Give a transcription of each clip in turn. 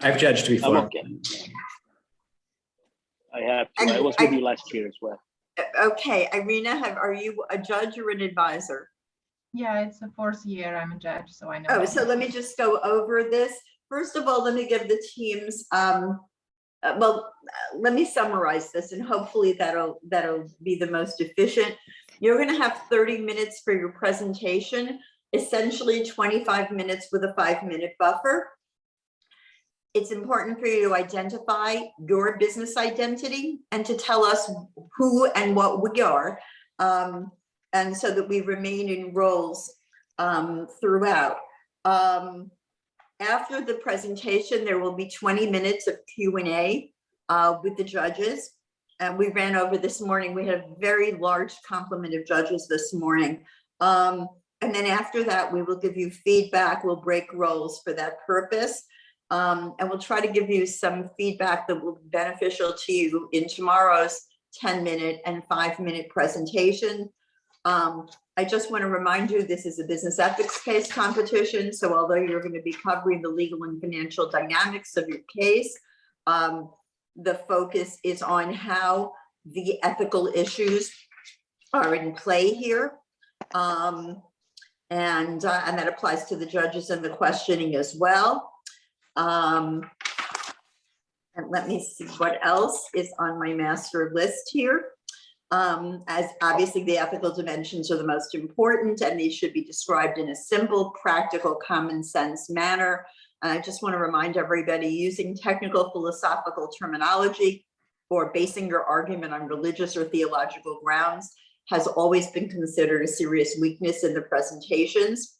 I've judged I'm before. okay. I have to. I was with you last year as well. Okay, Irina, are you a judge or an advisor? Yeah, it's the 4th year I'm a judge, so I know. Oh, so let me just go over this. First of all, let me give the teams, let me summarize this, and hopefully that'll be the most efficient. You're going to have 30 minutes for your presentation, essentially 25 minutes with a 5-minute buffer. It's important for you to identify your business identity and to tell us who and what we are, and so that we remain in roles throughout. After the presentation, there will be 20 minutes of Q&A with the judges. And we ran over this morning. We had a very large complement of judges this morning. And then after that, we will give you feedback. We'll break roles for that purpose. And we'll try to give you some feedback that will be beneficial to you in tomorrow's 10-minute and 5-minute presentation. I just want to remind you, this is a business ethics case competition. So although you're going to be covering the legal and financial dynamics of your case, the focus is on how the ethical issues are in play here. And that applies to the judges and the questioning as well. And let me see what else is on my master list here. As obviously the ethical dimensions are the most important, and these should be described in a simple, practical, common sense manner. And I just want to remind everybody, using technical philosophical terminology or basing your argument on religious or theological grounds has always been considered a serious weakness in the presentations.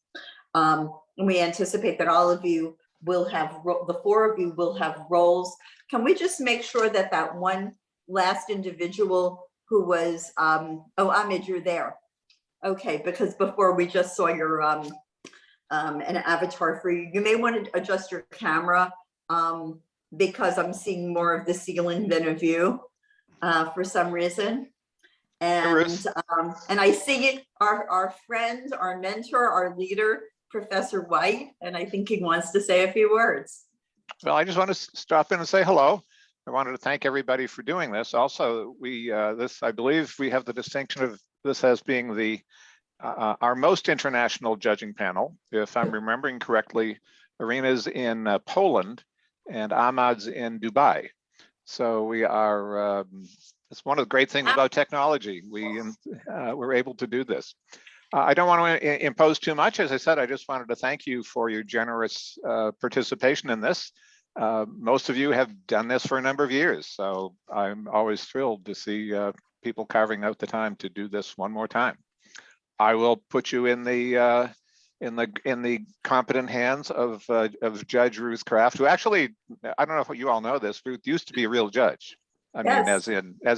And we anticipate that all of you will have, the 4 of you will have roles. Can we just make sure that that one last individual who was, oh, Ahmed, you're there. Okay, because before we just saw your an avatar for you. You may want to adjust your camera because I'm seeing more of the ceiling than of you for some reason. And I see our friend, our mentor, our leader, Professor White, and I think he wants to say a few words. Well, I just want to stop in and say hello. I wanted to thank everybody for doing this. Also, I believe we have the distinction of this as being the our most international judging panel. If I'm remembering correctly, Irina's in Poland and Ahmad's in Dubai. So we are, it's one of the great things about technology. We're able to do this. I don't want to impose too much. As I said, I just wanted to thank you for your generous participation in this. Most of you have done this for a number of years, so I'm always thrilled to see people carving out the time to do this one more time. I will put you in the competent hands of Judge Ruth Kraft, who actually, I don't know if you all know this, Ruth used to be a real judge. I mean, as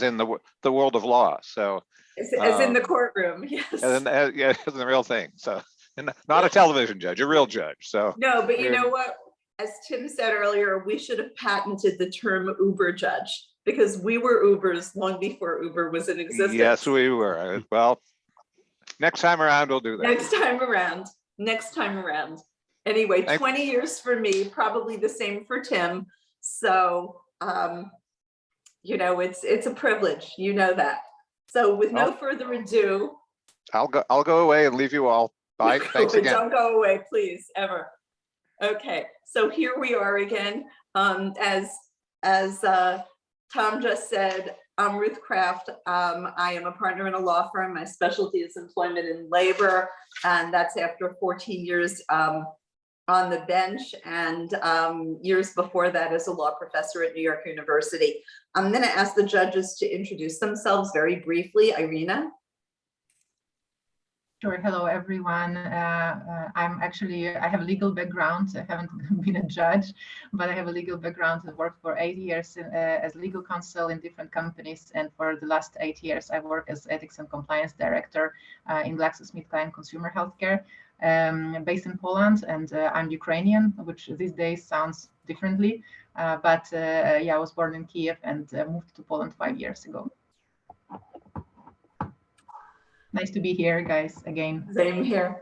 in the world of law. So as in the courtroom, yes. Yeah, as in the real thing. So, and not a television judge, a real judge. So no, but you know what? As Tim said earlier, we should have patented the term Uber judge because we were Ubers long before Uber was in existence. Yes, we were. Well, next time around, we'll do that. Next time around. Anyway, 20 years for me, probably the same for Tim. So, you know, it's a privilege. You know that. So with no further ado. I'll go away and leave you all. Bye. Thanks again. Don't go away, please, ever. Okay, so here we are again. As Tom just said, I'm Ruth Kraft. I am a partner in a law firm. My specialty is employment and labor, and that's after 14 years on the bench and years before that as a law professor at New York University. I'm going to ask the judges to introduce themselves very briefly. Irina. Sure. Hello, everyone. I have a legal background. I haven't been a judge, but I have a legal background. I worked for 8 years as legal counsel in different companies. And for the last 8 years, I worked as ethics and compliance director in GlaxoSmithKline Consumer Healthcare, based in Poland. And I'm Ukrainian, which these days sounds differently. But yeah, I was born in Kiev and moved to Poland 5 years ago. Nice to be here, guys, again. Same here.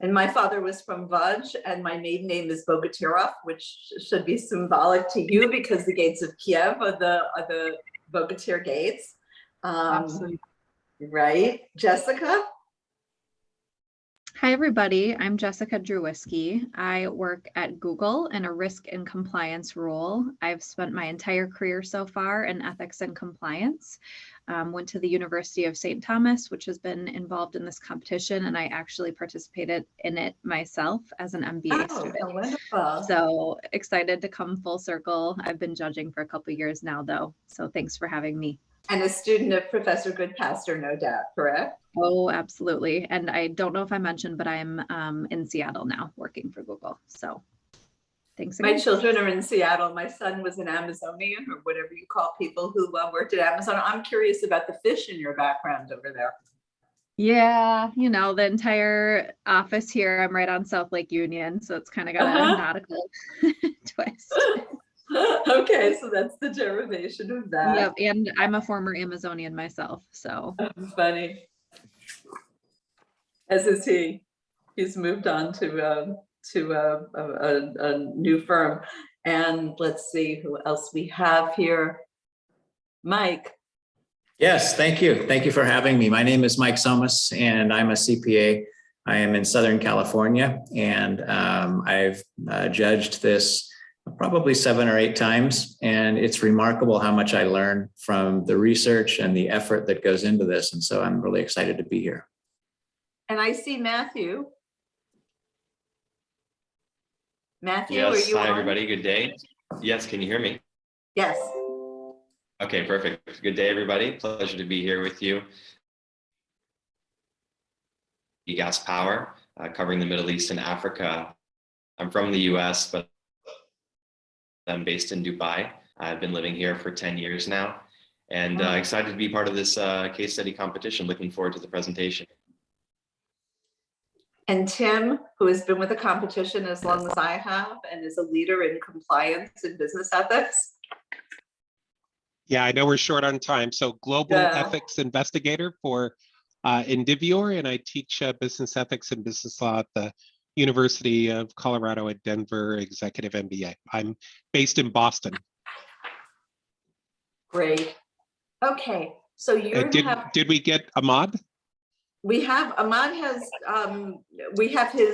And my father was from Vaj, and my maiden name is Bogatirov, which should be symbolic to you because the gates of Kiev are the Bogatyr gates. Absolutely. Right, Jessica? Hi, everybody. I'm Jessica Drewiski. I work at Google in a risk and compliance role. I've spent my entire career so far in ethics and compliance. Went to the University of St. Thomas, which has been involved in this competition, and I actually participated in it myself as an MBA student. Oh, wonderful. So excited to come full circle. I've been judging for a couple of years now, though. So thanks for having me. And a student of Professor Goodpaster, no doubt, correct? Oh, absolutely. And I don't know if I mentioned, but I'm in Seattle now working for Google. So thanks again. My children are in Seattle. My son was an Amazonian, or whatever you call people who worked at Amazon. I'm curious about the fish in your background over there. Yeah, you know, the entire office here, I'm right on South Lake Union. So it's kind of got a nautical twist. Okay, so that's the derivation of that. Yep. And I'm a former Amazonian myself. So Funny. As is he. He's moved on to a new firm. And let's see who else we have here. Mike. Yes, thank you. Thank you for having me. My name is Mike Somas, and I'm a CPA. I am in Southern California, and I've judged this probably 7 or 8 times, and it's remarkable how much I learn from the research and the effort that goes into this. And so I'm really excited to be here. And I see Matthew. Matthew, Yes, are you hi on? everybody, good day. Yes, can you hear me? Yes. Okay, perfect. Good day, everybody. Pleasure to be here with you. Gas Power, covering the Middle East and Africa. I'm from the US, but I'm based in Dubai. I've been living here for 10 years now, and excited to be part of this case study competition. Looking forward to the presentation. And Tim, who has been with the competition as long as I have and is a leader in compliance and business ethics. Yeah, I know we're short on time. So global ethics investigator for Indivior, and I teach business ethics and business law at the University of Colorado at Denver Executive MBA. I'm based in Boston. Great. Okay, so you Did we get Ahmad? We have Ahmad has we have his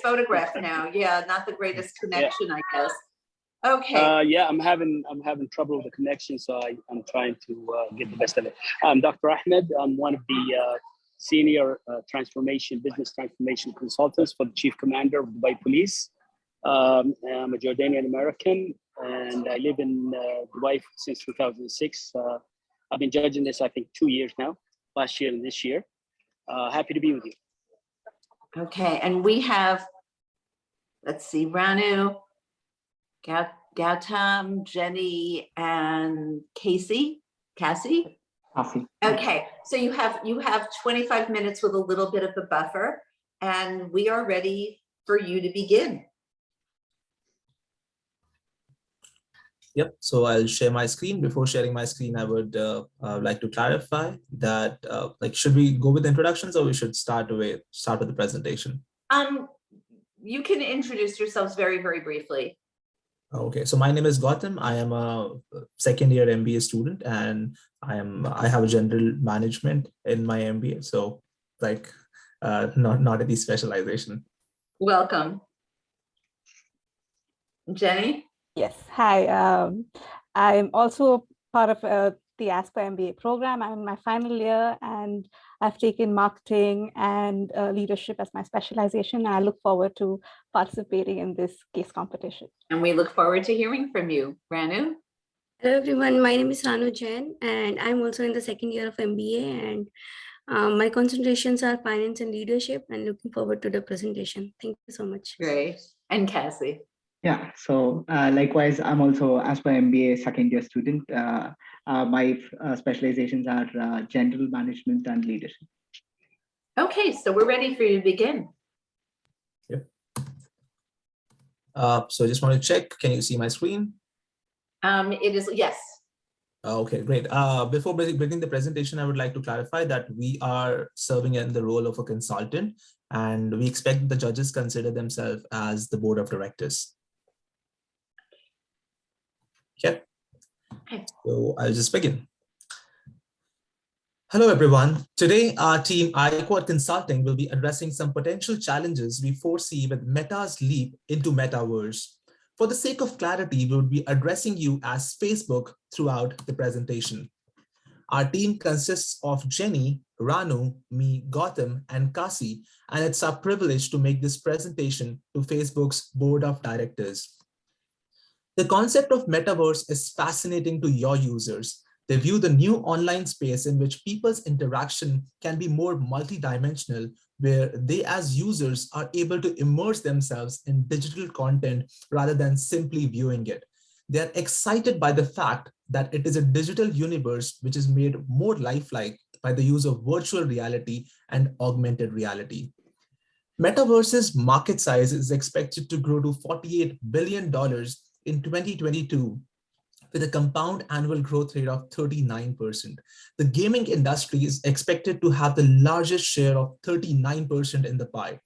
photograph now. Yeah, not the greatest connection, I guess. Okay. Yeah, I'm having trouble with the connection, so I'm trying to get the best of it. I'm Dr. Ahmed. I'm one of the senior business transformation consultants for the Chief Commander of Dubai Police. I'm a Jordanian American, and I live in Dubai since 2006. I've been judging this, I think, 2 years now, last year and this year. Happy to be with you. Okay, and we have, let's see, Ranu, Gautam, Jenny, and Cassie. Okay, so you have 25 minutes with a little bit of a buffer, and we are ready for you to begin. Yep, so I'll share my screen. Before sharing my screen, I would like to clarify that should we go with introductions, or we should start with the presentation? You can introduce yourselves very, very briefly. Okay, so my name is Gautam. I am a second-year MBA student, and I have a general management in my MBA. So not any specialization. Welcome. Jenny? Yes, hi. I'm also part of the ASPA MBA program. I'm in my final year, and I've taken marketing and leadership as my specialization. I look forward to participating in this case competition. And we look forward to hearing from you. Ranu? Hello everyone, my name is Ranu Jain, and I'm also in the second year of MBA, and my concentrations are finance and leadership, and looking forward to the presentation. Thank you so much. Great. And Cassie? Yeah, so likewise, I'm also ASPA MBA second year student. My specializations are general management and leadership. Okay, so we're ready for you to begin. Yep. So I just want to check, can you see my screen? It is, yes. Okay, great. Before beginning the presentation, I would like to clarify that we are serving in the role of a consultant, And we expect the judges consider themselves as the board of directors. Okay, so I'll just begin. Hello, everyone. Today, our team, iQuad Consulting, will be addressing some potential challenges we foresee with Meta's leap into Metaverse. For the sake of clarity, we will be addressing you as Facebook throughout the presentation. Our team consists of Jenny, Ranu, me, Gautam, and Kasi, and it's our privilege to make this presentation to Facebook's board of directors. The concept of Metaverse is fascinating to your users. They view the new online space in which people's interaction can be more multidimensional, where they as users are able to immerse themselves in digital content rather than simply viewing it. They are excited by the fact that it is a digital universe which is made more lifelike by the use of virtual reality and augmented reality. Metaverse's market size is expected to grow to $48 billion in 2022, with a compound annual growth rate of 39%. The gaming industry is expected to have the largest share of 39% in the pie.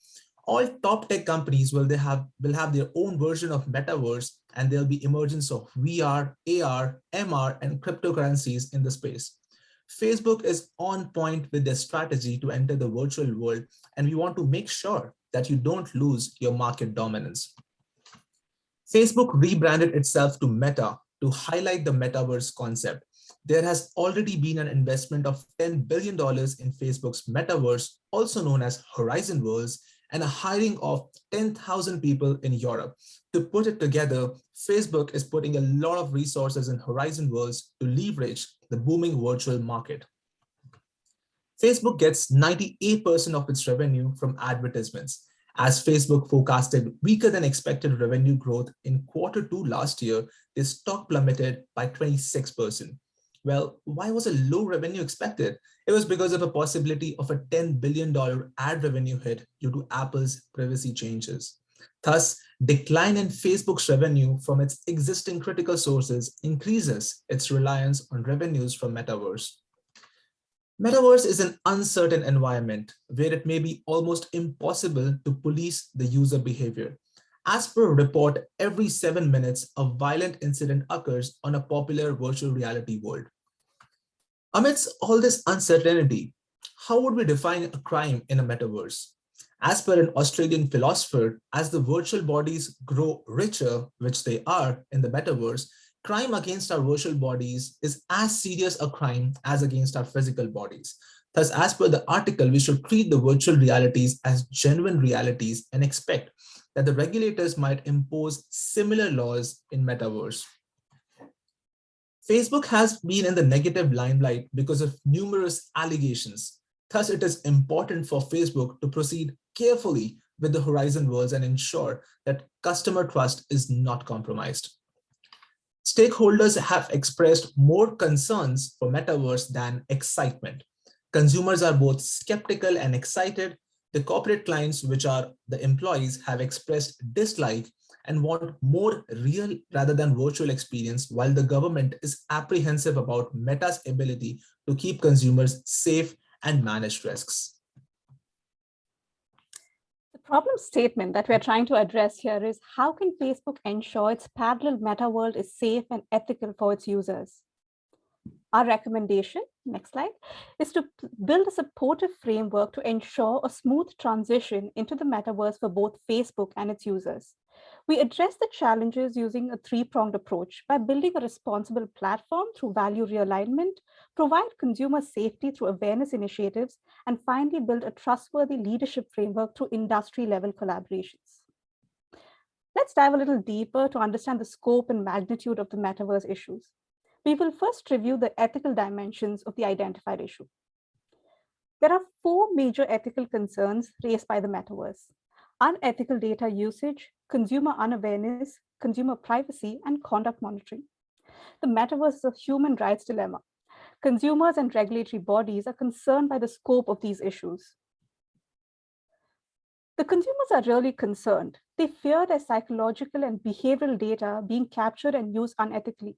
All top tech companies will have their own version of Metaverse, and there'll be emergence of VR, AR, MR, and cryptocurrencies in the space. Facebook is on point with their strategy to enter the virtual world, and we want to make sure that you don't lose your market dominance. Facebook rebranded itself to Meta to highlight the metaverse concept. There has already been an investment of $10 billion in Facebook's metaverse, also known as Horizon Worlds, and a hiring of 10,000 people in Europe. To put it together, Facebook is putting a lot of resources in Horizon Worlds to leverage the booming virtual market. Facebook gets 98% of its revenue from advertisements. As Facebook forecasted weaker than expected revenue growth in Q2 last year, their stock plummeted by 26%. Well, why was a low revenue expected? It was because of a possibility of a $10 billion ad revenue hit due to Apple's privacy changes. Thus, decline in Facebook's revenue from its existing critical sources increases its reliance on revenues from Metaverse. Metaverse is an uncertain environment where it may be almost impossible to police the user behavior. As per a report, every 7 minutes, a violent incident occurs on a popular virtual reality world. Amidst all this uncertainty, how would we define a crime in a metaverse? As per an Australian philosopher, as the virtual bodies grow richer, which they are in the metaverse, crime against our virtual bodies is as serious a crime as against our physical bodies. Thus, as per the article, we should treat the virtual realities as genuine realities and expect that the regulators might impose similar laws in metaverse. Facebook has been in the negative limelight because of numerous allegations. Thus, it is important for Facebook to proceed carefully with the Horizon Worlds and ensure that customer trust is not compromised. Stakeholders have expressed more concerns for Metaverse than excitement. Consumers are both skeptical and excited. The corporate clients, which are the employees, have expressed dislike and want more real rather than virtual experience, while the government is apprehensive about Meta's ability to keep consumers safe and manage risks. The problem statement that we're trying to address here is, how can Facebook ensure its parallel meta world is safe and ethical for its users? Our recommendation, next slide, is to build a supportive framework to ensure a smooth transition into the metaverse for both Facebook and its users. We address the challenges using a three-pronged approach by building a responsible platform through value realignment, provide consumer safety through awareness initiatives, and finally build a trustworthy leadership framework through industry-level collaborations. Let's dive a little deeper to understand the scope and magnitude of the metaverse issues. We will first review the ethical dimensions of the identified issue. There are four major ethical concerns raised by the metaverse: unethical data usage, consumer unawareness, consumer privacy, and conduct monitoring. The metaverse is a human rights dilemma. Consumers and regulatory bodies are concerned by the scope of these issues. The consumers are really concerned. They fear their psychological and behavioral data being captured and used unethically.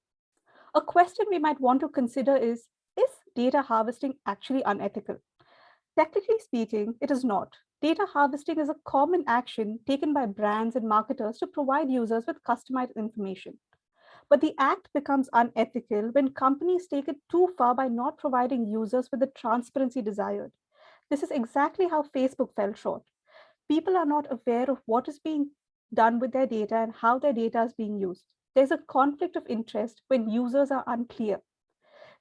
A question we might want to consider is data harvesting actually unethical? Technically speaking, it is not. Data harvesting is a common action taken by brands and marketers to provide users with customized information. But the act becomes unethical when companies take it too far by not providing users with the transparency desired. This is exactly how Facebook fell short. People are not aware of what is being done with their data and how their data is being used. There's a conflict of interest when users are unclear.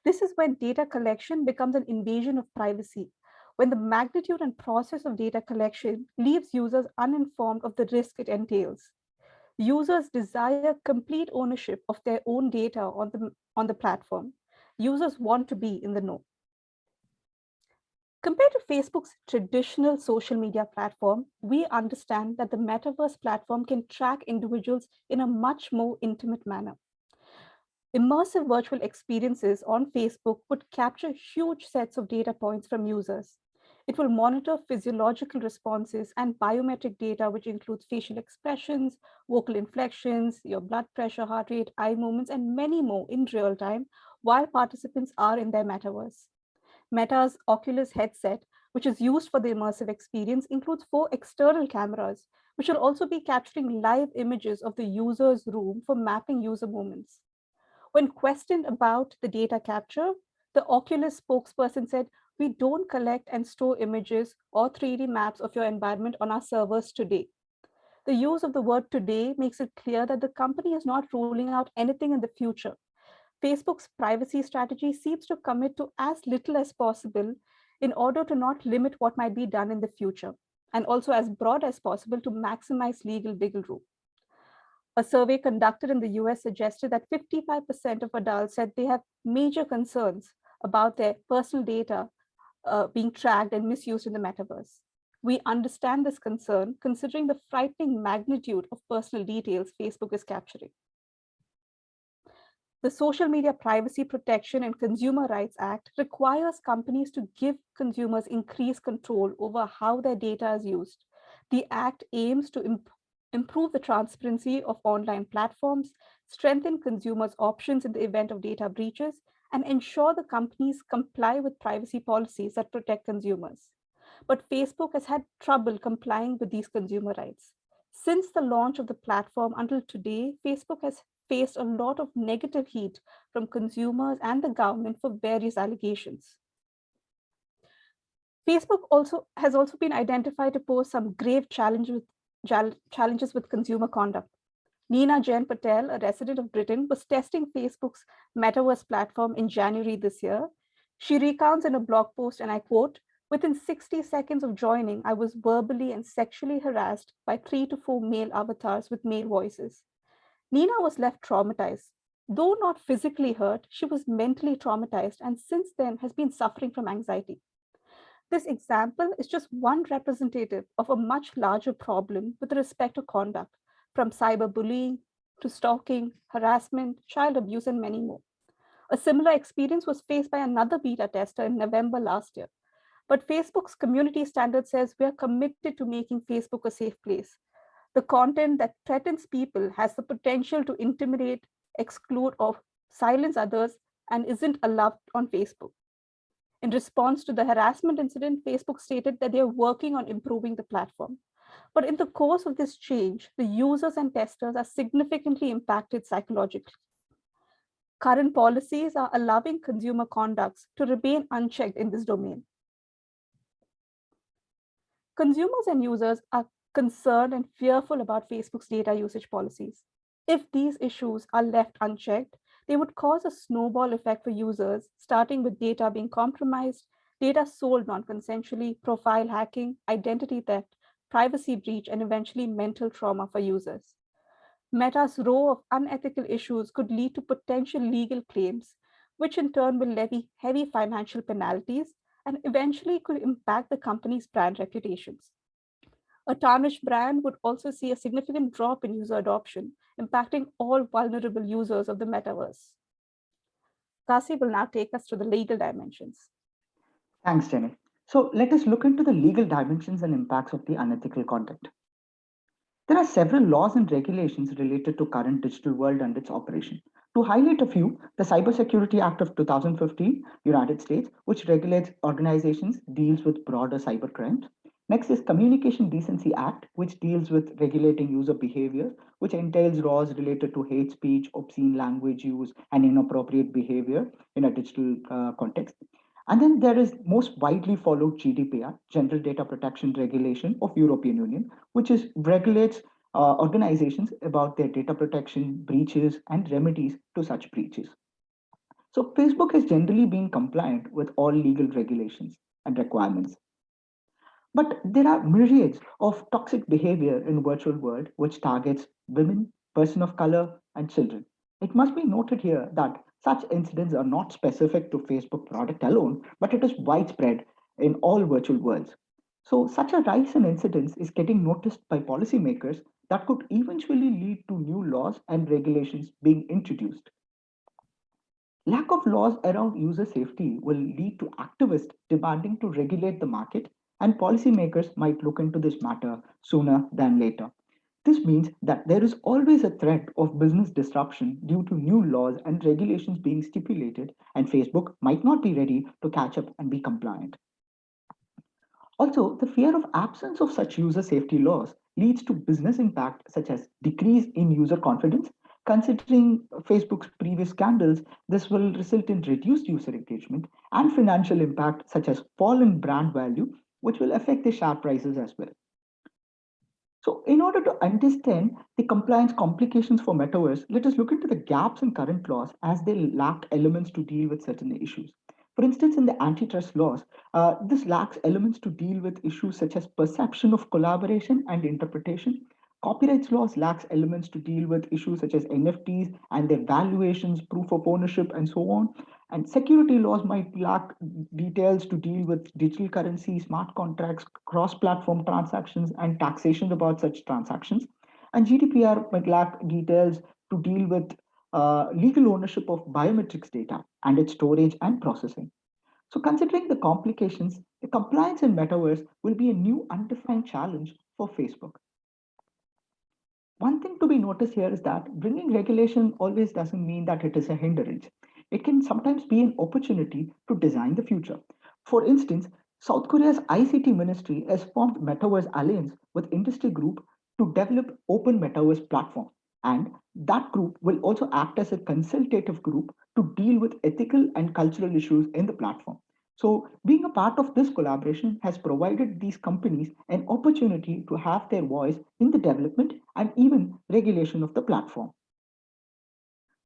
This is when data collection becomes an invasion of privacy, when the magnitude and process of data collection leaves users uninformed of the risk it entails. Users desire complete ownership of their own data on the platform. Users want to be in the know. Compared to Facebook's traditional social media platform, we understand that the metaverse platform can track individuals in a much more intimate manner. Immersive virtual experiences on Facebook would capture huge sets of data points from users. It will monitor physiological responses and biometric data, which includes facial expressions, vocal inflections, your blood pressure, heart rate, eye movements, and many more in real time while participants are in their metaverse. Meta's Oculus headset, which is used for the immersive experience, includes 4 external cameras, which will also be capturing live images of the user's room for mapping user movements. When questioned about the data capture, the Oculus spokesperson said, "We don't collect and store images or 3D maps of your environment on our servers today." The use of the word today makes it clear that the company is not ruling out anything in the future. Facebook's privacy strategy seems to commit to as little as possible in order to not limit what might be done in the future, and also as broad as possible to maximize legal wiggle room. A survey conducted in the US suggested that 55% of adults said they have major concerns about their personal data being tracked and misused in the metaverse. We understand this concern considering the frightening magnitude of personal details Facebook is capturing. The Social Media Privacy Protection and Consumer Rights Act requires companies to give consumers increased control over how their data is used. The act aims to improve the transparency of online platforms, strengthen consumers' options in the event of data breaches, and ensure the companies comply with privacy policies that protect consumers. But Facebook has had trouble complying with these consumer rights. Since the launch of the platform until today, Facebook has faced a lot of negative heat from consumers and the government for various allegations. Facebook has also been identified to pose some grave challenges with consumer conduct. Neena Jain Patel, a resident of Britain, was testing Facebook's metaverse platform in January this year. She recounts in a blog post, and I quote, "Within 60 seconds of joining, I was verbally and sexually harassed by 3 to 4 male avatars with male voices." Neena was left traumatized. Though not physically hurt, she was mentally traumatized and since then has been suffering from anxiety. This example is just one representative of a much larger problem with respect to conduct, from cyberbullying to stalking, harassment, child abuse, and many more. A similar experience was faced by another beta tester in November last year. But Facebook's community standard says we are committed to making Facebook a safe place. The content that threatens people has the potential to intimidate, exclude, or silence others and isn't allowed on Facebook. In response to the harassment incident, Facebook stated that they are working on improving the platform. But in the course of this change, the users and testers are significantly impacted psychologically. Current policies are allowing consumer conducts to remain unchecked in this domain. Consumers and users are concerned and fearful about Facebook's data usage policies. If these issues are left unchecked, they would cause a snowball effect for users, starting with data being compromised, data sold non-consensually, profile hacking, identity theft, privacy breach, and eventually mental trauma for users. Meta's row of unethical issues could lead to potential legal claims, which in turn will levy heavy financial penalties and eventually could impact the company's brand reputations. A tarnished brand would also see a significant drop in user adoption, impacting all vulnerable users of the metaverse. Kasi will now take us to the legal dimensions. Thanks, Jenny. So let us look into the legal dimensions and impacts of the unethical content. There are several laws and regulations related to current digital world and its operation. To highlight a few, the Cybersecurity Act of 2015, United States, which regulates organizations, deals with broader cyber crimes. Next is Communication Decency Act, which deals with regulating user behavior, which entails laws related to hate speech, obscene language use, and inappropriate behavior in a digital context. And then there is most widely followed GDPR, General Data Protection Regulation of European Union, which regulates organizations about their data protection breaches and remedies to such breaches. So Facebook has generally been compliant with all legal regulations and requirements. But there are myriads of toxic behavior in virtual world which targets women, person of color, and children. It must be noted here that such incidents are not specific to Facebook product alone, but it is widespread in all virtual worlds. So such a rise in incidents is getting noticed by policymakers that could eventually lead to new laws and regulations being introduced. Lack of laws around user safety will lead to activists demanding to regulate the market, and policymakers might look into this matter sooner than later. This means that there is always a threat of business disruption due to new laws and regulations being stipulated, and Facebook might not be ready to catch up and be compliant. Also, the fear of absence of such user safety laws leads to business impact such as decrease in user confidence. Considering Facebook's previous scandals, this will result in reduced user engagement and financial impact such as fall in brand value, which will affect the share prices as well. So in order to understand the compliance complications for metaverse, let us look into the gaps in current laws as they lack elements to deal with certain issues. For instance, in the antitrust laws, this lacks elements to deal with issues such as perception of collaboration and interpretation. Copyright laws lacks elements to deal with issues such as NFTs and their valuations, proof of ownership, and so on. And security laws might lack details to deal with digital currency, smart contracts, cross-platform transactions, and taxation about such transactions. And GDPR might lack details to deal with legal ownership of biometrics data and its storage and processing. So considering the complications, the compliance in metaverse will be a new undefined challenge for Facebook. One thing to be noticed here is that bringing regulation always doesn't mean that it is a hindrance. It can sometimes be an opportunity to design the future. For instance, South Korea's ICT ministry has formed Metaverse Alliance with industry group to develop open metaverse platform. And that group will also act as a consultative group to deal with ethical and cultural issues in the platform. So being a part of this collaboration has provided these companies an opportunity to have their voice in the development and even regulation of the platform.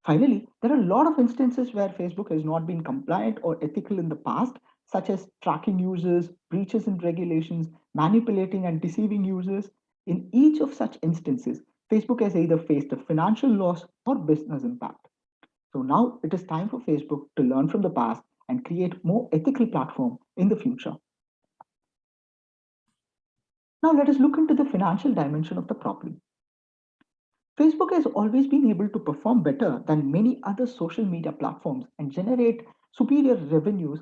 Finally, there are a lot of instances where Facebook has not been compliant or ethical in the past, such as tracking users, breaches in regulations, manipulating and deceiving users. In each of such instances, Facebook has either faced a financial loss or business impact. So now it is time for Facebook to learn from the past and create more ethical platform in the future. Now let us look into the financial dimension of the problem. Facebook has always been able to perform better than many other social media platforms and generate superior revenues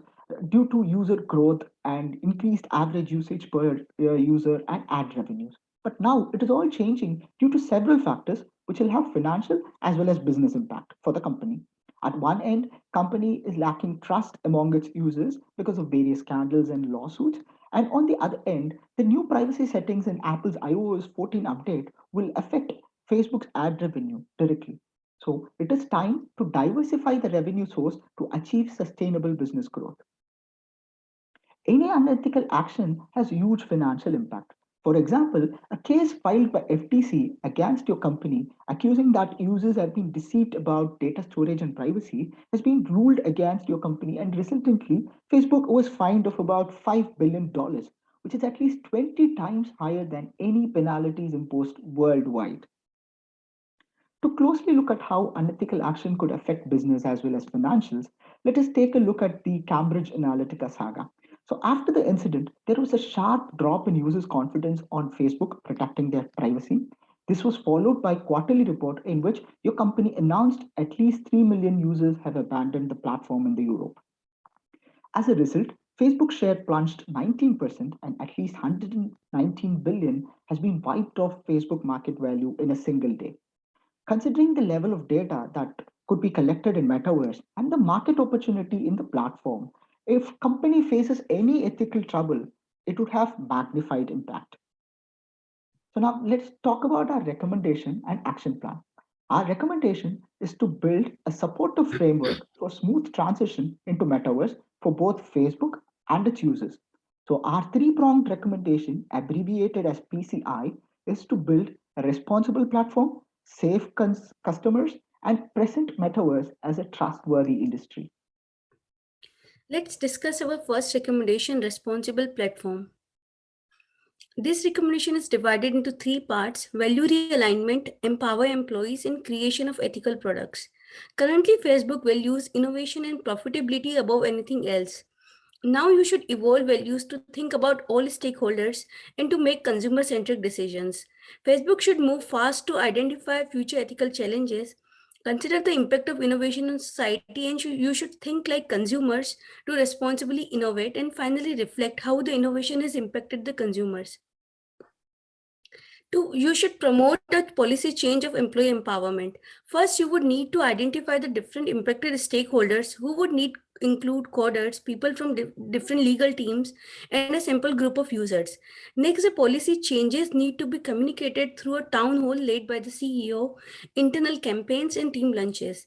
due to user growth and increased average usage per user and ad revenues. But now it is all changing due to several factors which will have financial as well as business impact for the company. At one end, company is lacking trust among its users because of various scandals and lawsuits. And on the other end, the new privacy settings in Apple's iOS 14 update will affect Facebook's ad revenue directly. So it is time to diversify the revenue source to achieve sustainable business growth. Any unethical action has huge financial impact. For example, a case filed by FTC against your company accusing that users have been deceived about data storage and privacy has been ruled against your company, and resultantly, Facebook was fined of about $5 billion, which is at least 20 times higher than any penalties imposed worldwide. To closely look at how unethical action could affect business as well as financials, let us take a look at the Cambridge Analytica saga. So after the incident, there was a sharp drop in users' confidence on Facebook protecting their privacy. This was followed by a quarterly report in which your company announced at least 3 million users have abandoned the platform in the Europe. As a result, Facebook share plunged 19% and at least 119 billion has been wiped off Facebook market value in a single day. Considering the level of data that could be collected in metaverse and the market opportunity in the platform, if company faces any ethical trouble, it would have magnified impact. So now let's talk about our recommendation and action plan. Our recommendation is to build a supportive framework for smooth transition into metaverse for both Facebook and its users. So our three-pronged recommendation, abbreviated as PCI, is to build a responsible platform, safe customers, and present metaverse as a trustworthy industry. Let's discuss our first recommendation, responsible platform. This recommendation is divided into three parts: value realignment, empower employees, and creation of ethical products. Currently, Facebook values innovation and profitability above anything else. Now you should evolve values to think about all stakeholders and to make consumer-centric decisions. Facebook should move fast to identify future ethical challenges, consider the impact of innovation on society, and you should think like consumers to responsibly innovate, and finally reflect how the innovation has impacted the consumers. You should promote a policy change of employee empowerment. First, you would need to identify the different impacted stakeholders who would include coders, people from different legal teams, and a simple group of users. Next, the policy changes need to be communicated through a town hall led by the CEO, internal campaigns, and team lunches.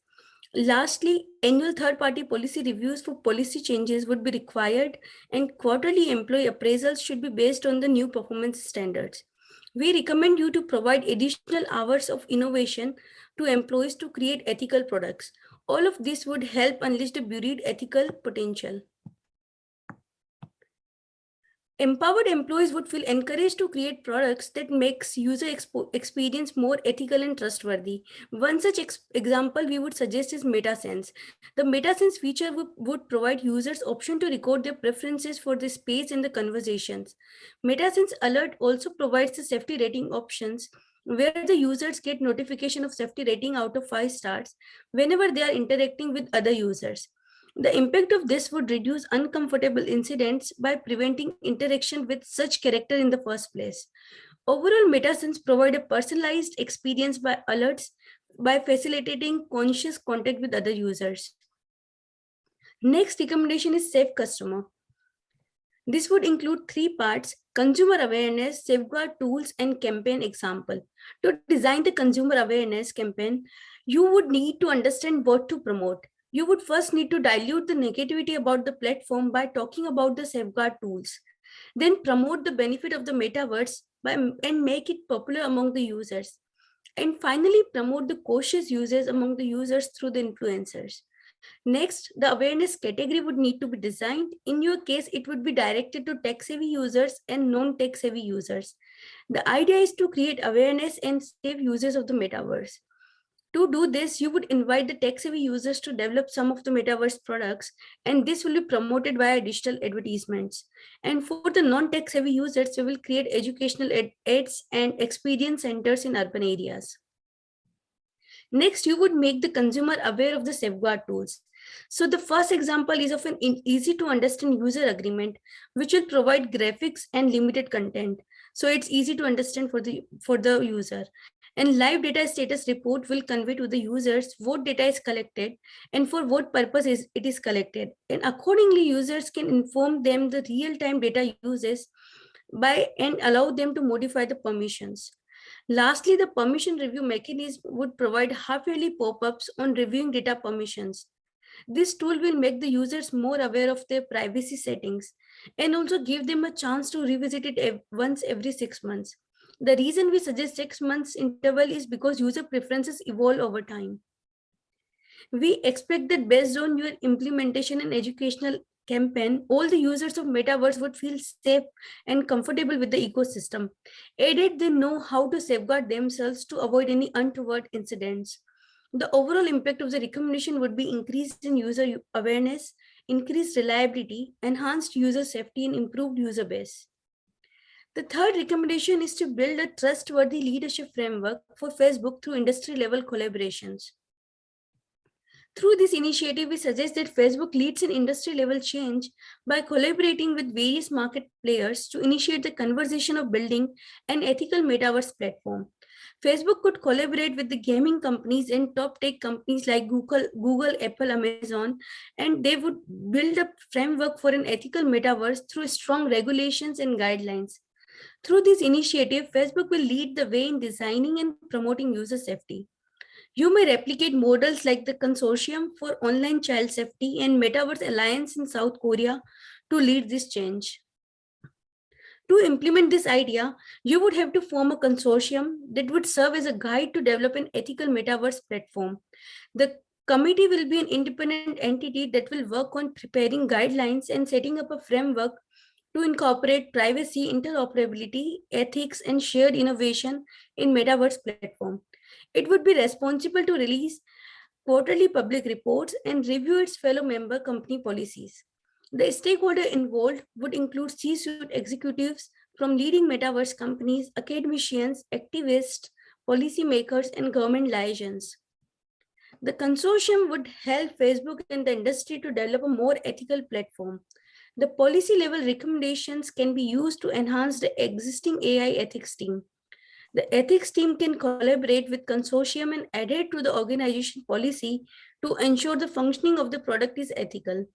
Lastly, annual third-party policy reviews for policy changes would be required, and quarterly employee appraisals should be based on the new performance standards. We recommend you to provide additional hours of innovation to employees to create ethical products. All of this would help unleash the buried ethical potential. Empowered employees would feel encouraged to create products that makes user experience more ethical and trustworthy. One such example we would suggest is MetaSense. The MetaSense feature would provide users option to record their preferences for the space in the conversations. MetaSense Alert also provides the safety rating options, where the users get notification of safety rating out of 5 stars whenever they are interacting with other users. The impact of this would reduce uncomfortable incidents by preventing interaction with such character in the first place. Overall, MetaSense provide a personalized experience by alerts by facilitating conscious contact with other users. Next recommendation is Safe Customer. This would include 3 parts: consumer awareness, safeguard tools, and campaign example. To design the consumer awareness campaign, you would need to understand what to promote. You would first need to dilute the negativity about the platform by talking about the safeguard tools. Then promote the benefit of the metaverse and make it popular among the users. And finally, promote the cautious users among the users through the influencers. Next, the awareness category would need to be designed. In your case, it would be directed to tech-savvy users and non-tech-savvy users. The idea is to create awareness and save users of the metaverse. To do this, you would invite the tech-savvy users to develop some of the metaverse products, and this will be promoted via digital advertisements. And for the non-tech-savvy users, we will create educational ads and experience centers in urban areas. Next, you would make the consumer aware of the safeguard tools. So the first example is of an easy to understand user agreement, which will provide graphics and limited content. So it's easy to understand for the user. And live data status report will convey to the users what data is collected and for what purpose it is collected. And accordingly, users can inform them the real-time data uses and allow them to modify the permissions. Lastly, the permission review mechanism would provide half-yearly pop-ups on reviewing data permissions. This tool will make the users more aware of their privacy settings and also give them a chance to revisit it once every 6 months. The reason we suggest 6 months interval is because user preferences evolve over time. We expect that based on your implementation and educational campaign, all the users of Metaverse would feel safe and comfortable with the ecosystem. Aided, they know how to safeguard themselves to avoid any untoward incidents. The overall impact of the recommendation would be increased in user awareness, increased reliability, enhanced user safety, and improved user base. The third recommendation is to build a trustworthy leadership framework for Facebook through industry-level collaborations. Through this initiative, we suggest that Facebook leads an industry-level change by collaborating with various market players to initiate the conversation of building an ethical metaverse platform. Facebook could collaborate with the gaming companies and top tech companies like Google, Apple, Amazon, and they would build a framework for an ethical metaverse through strong regulations and guidelines. Through this initiative, Facebook will lead the way in designing and promoting user safety. You may replicate models like the Consortium for Online Child Safety and Metaverse Alliance in South Korea to lead this change. To implement this idea, you would have to form a consortium that would serve as a guide to develop an ethical metaverse platform. The committee will be an independent entity that will work on preparing guidelines and setting up a framework to incorporate privacy, interoperability, ethics, and shared innovation in metaverse platform. It would be responsible to release quarterly public reports and review its fellow member company policies. The stakeholder involved would include C-suite executives from leading metaverse companies, academicians, activists, policymakers, and government liaisons. The consortium would help Facebook and the industry to develop a more ethical platform. The policy level recommendations can be used to enhance the existing AI ethics team. The ethics team can collaborate with consortium and adhere to the organization policy to ensure the functioning of the product is ethical.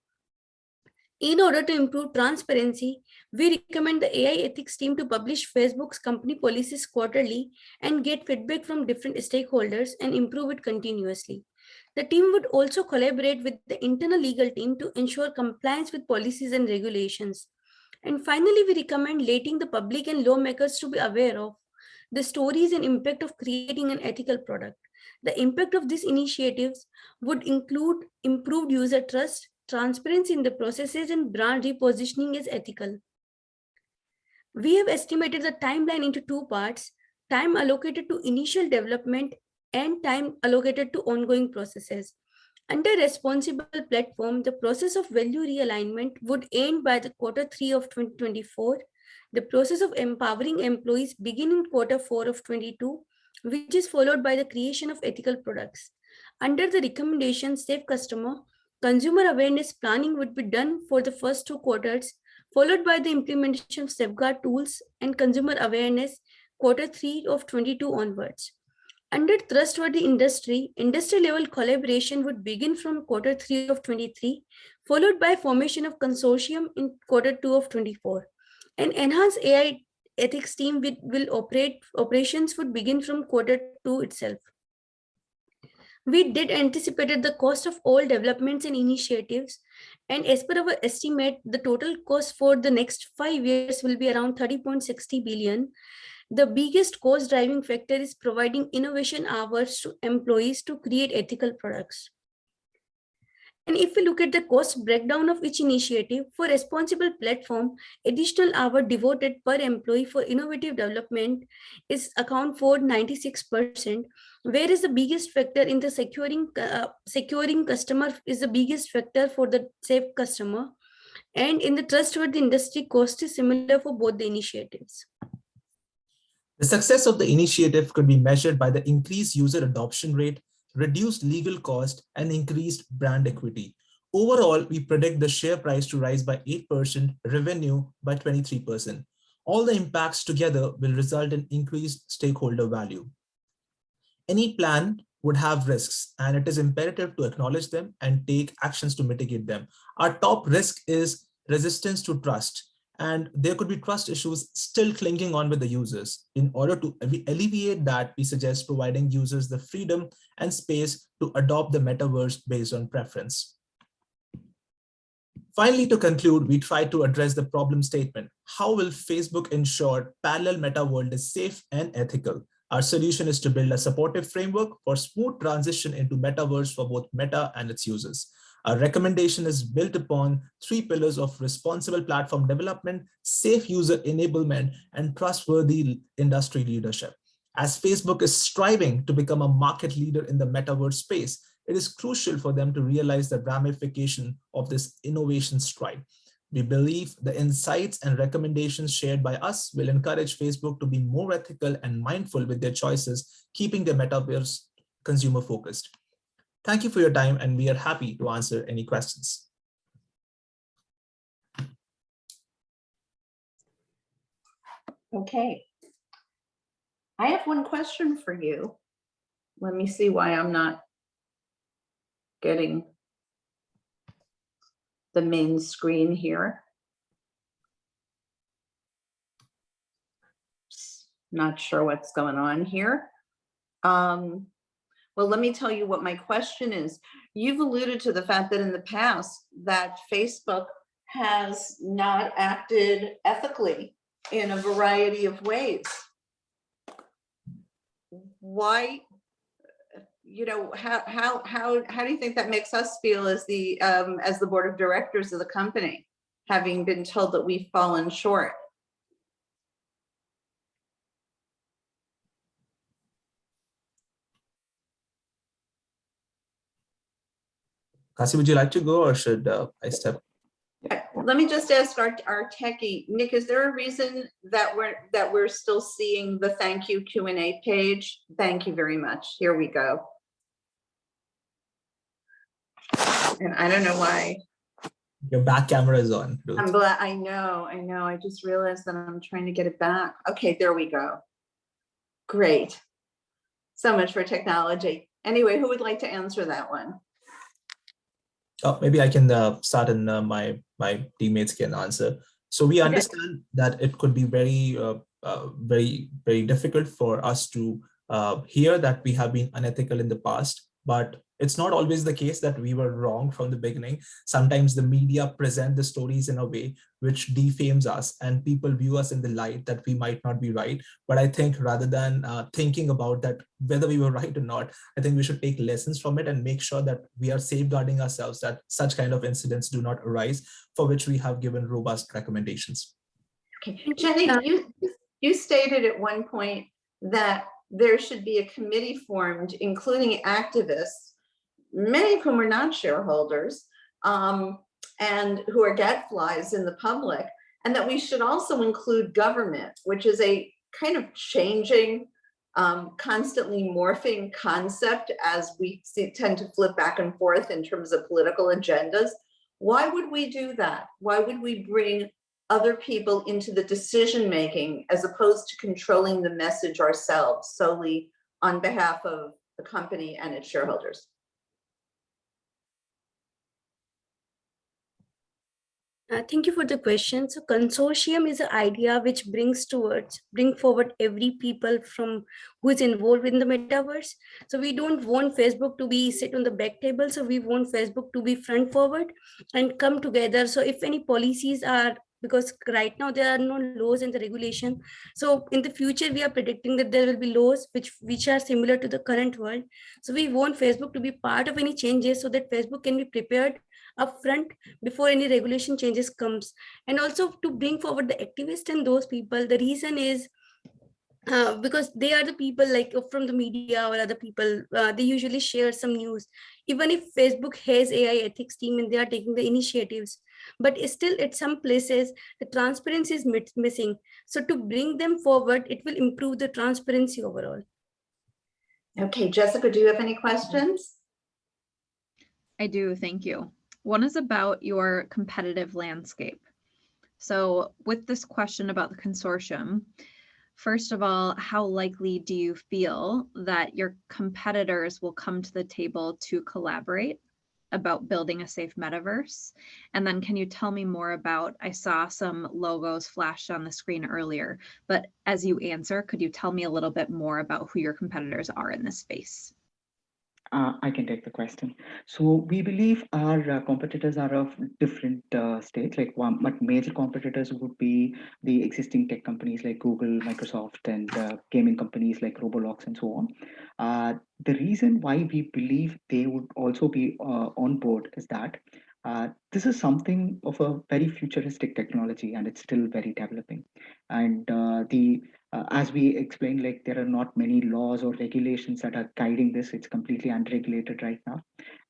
In order to improve transparency, we recommend the AI ethics team to publish Facebook's company policies quarterly and get feedback from different stakeholders and improve it continuously. The team would also collaborate with the internal legal team to ensure compliance with policies and regulations. And finally, we recommend letting the public and lawmakers to be aware of the stories and impact of creating an ethical product. The impact of these initiatives would include improved user trust, transparency in the processes, and brand repositioning as ethical. We have estimated the timeline into two parts: time allocated to initial development and time allocated to ongoing processes. Under responsible platform, the process of value realignment would end by the Q3 of 2024. The process of empowering employees begin in Q4 of 22, which is followed by the creation of ethical products. Under the recommendation Safe Customer, consumer awareness planning would be done for the first 2 quarters, followed by the implementation of safeguard tools and consumer awareness Q3 of 22 onwards. Under trustworthy industry level collaboration would begin from Q3 of 23, followed by formation of consortium in Q2 of 24. An enhanced AI ethics team operations would begin from Q2 itself. We did anticipated the cost of all developments and initiatives, and as per our estimate, the total cost for the next 5 years will be around 30.60 billion. The biggest cost driving factor is providing innovation hours to employees to create ethical products. And if we look at the cost breakdown of each initiative, for responsible platform, additional hour devoted per employee for innovative development is account for 96%, whereas the biggest factor in the securing customer is the biggest factor for the safe customer. And in the trustworthy industry, cost is similar for both the initiatives. The success of the initiative could be measured by the increased user adoption rate, reduced legal cost, and increased brand equity. Overall, we predict the share price to rise by 8%, revenue by 23%. All the impacts together will result in increased stakeholder value. Any plan would have risks, and it is imperative to acknowledge them and take actions to mitigate them. Our top risk is resistance to trust, and there could be trust issues still clinging on with the users. In order to alleviate that, we suggest providing users the freedom and space to adopt the metaverse based on preference. Finally, to conclude, we try to address the problem statement. How will Facebook ensure parallel meta world is safe and ethical? Our solution is to build a supportive framework for smooth transition into metaverse for both Meta and its users. Our recommendation is built upon 3 pillars of responsible platform development, safe user enablement, and trustworthy industry leadership. As Facebook is striving to become a market leader in the metaverse space, it is crucial for them to realize the ramification of this innovation stride. We believe the insights and recommendations shared by us will encourage Facebook to be more ethical and mindful with their choices, keeping the metaverse consumer focused. Thank you for your time, and we are happy to answer any questions. Okay. I have one question for you. Let me see why I'm not getting the main screen here. Not sure what's going on here. Well, let me tell you what my question is. You've alluded to the fact that in the past that Facebook has not acted ethically in a variety of ways. Why, you know, how do you think that makes us feel as the board of directors of the company, having been told that we've fallen short? Kasi, would you like to go or should I step? Let me just ask our techie, Nick, is there a reason that we're still seeing the thank you Q&A page? Thank you very much. Here we go. And I don't know why. Your back camera is on. I'm glad. I know. I just realized that I'm trying to get it back. Okay, there we go. Great. So much for technology. Anyway, who would like to answer that one? Oh, maybe I can start and my teammates can answer. So we understand that it could be very difficult for us to hear that we have been unethical in the past, but it's not always the case that we were wrong from the beginning. Sometimes the media present the stories in a way which defames us and people view us in the light that we might not be right. But I think rather than thinking about that, whether we were right or not, I think we should take lessons from it and make sure that we are safeguarding ourselves, that such kind of incidents do not arise, for which we have given robust recommendations. Okay, Jenny, you stated at one point that there should be a committee formed, including activists, many of whom are not shareholders, and who are gadflies in the public, and that we should also include government, which is a kind of changing, constantly morphing concept as we tend to flip back and forth in terms of political agendas. Why would we do that? Why would we bring other people into the decision making as opposed to controlling the message ourselves solely on behalf of the company and its shareholders? Thank you for the question. So consortium is an idea which bring forward every people from who is involved in the metaverse. So we don't want Facebook to be sit on the back table. So we want Facebook to be front forward and come together. So if any policies are, because right now there are no laws in the regulation. So in the future, we are predicting that there will be laws which are similar to the current world. So we want Facebook to be part of any changes so that Facebook can be prepared upfront before any regulation changes comes, and also to bring forward the activists and those people. The reason is because they are the people like from the media or other people, they usually share some news. Even if Facebook has AI ethics team and they are taking the initiatives, but still at some places the transparency is missing. So to bring them forward, it will improve the transparency overall. Okay, Jessica, do you have any questions? I do, thank you. One is about your competitive landscape. So with this question about the consortium, first of all, how likely do you feel that your competitors will come to the table to collaborate about building a safe metaverse? And then can you tell me more about, I saw some logos flashed on the screen earlier, but as you answer, could you tell me a little bit more about who your competitors are in this space? I can take the question. So we believe our competitors are of different states. Like but major competitors would be the existing tech companies like Google, Microsoft, and gaming companies like Roblox and so on. The reason why we believe they would also be on board is that this is something of a very futuristic technology, and it's still very developing. And as we explained, like there are not many laws or regulations that are guiding this. It's completely unregulated right now,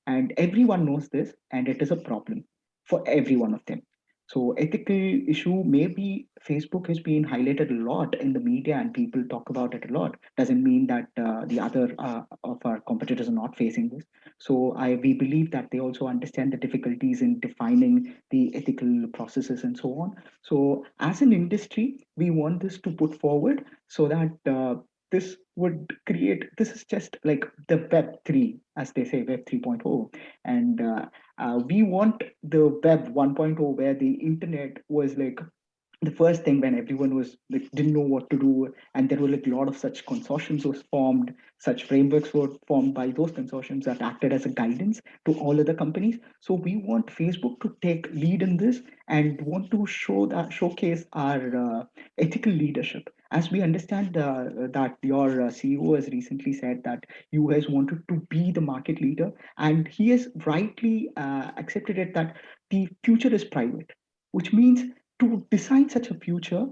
and everyone knows this, and it is a problem for every one of them. So ethical issue, maybe Facebook has been highlighted a lot in the media and people talk about it a lot. Doesn't mean that the other of our competitors are not facing this. So we believe that they also understand the difficulties in defining the ethical processes and so on. So as an industry, we want this to put forward so that this would create, this is just like the Web 3, as they say, Web 3.0. And we want the Web 1.0, where the internet was like the first thing when everyone was like didn't know what to do, and there were like a lot of such consortiums was formed, such frameworks were formed by those consortiums that acted as a guidance to all other companies. So we want Facebook to take lead in this and want to showcase our ethical leadership. As we understand that your CEO has recently said that you guys wanted to be the market leader, and he has rightly accepted it that the future is private, which means to design such a future,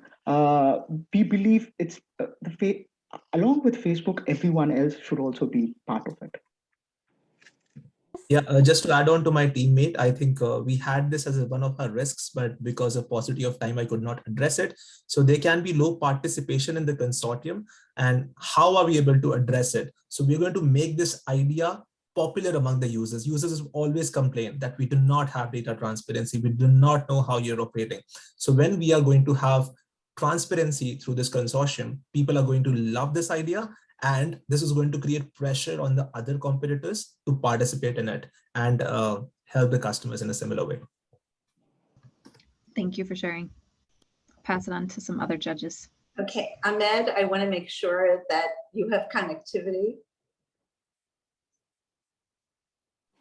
we believe it's along with Facebook, everyone else should also be part of it. Yeah, just to add on to my teammate, I think we had this as one of our risks, but because of paucity of time, I could not address it. So there can be low participation in the consortium. And how are we able to address it? So we're going to make this idea popular among the users. Users always complain that we do not have data transparency. We do not know how you're operating. So when we are going to have transparency through this consortium, people are going to love this idea. And this is going to create pressure on the other competitors to participate in it and help the customers in a similar way. Thank you for sharing. Pass it on to some other judges. Okay, Ahmed, I want to make sure that you have connectivity.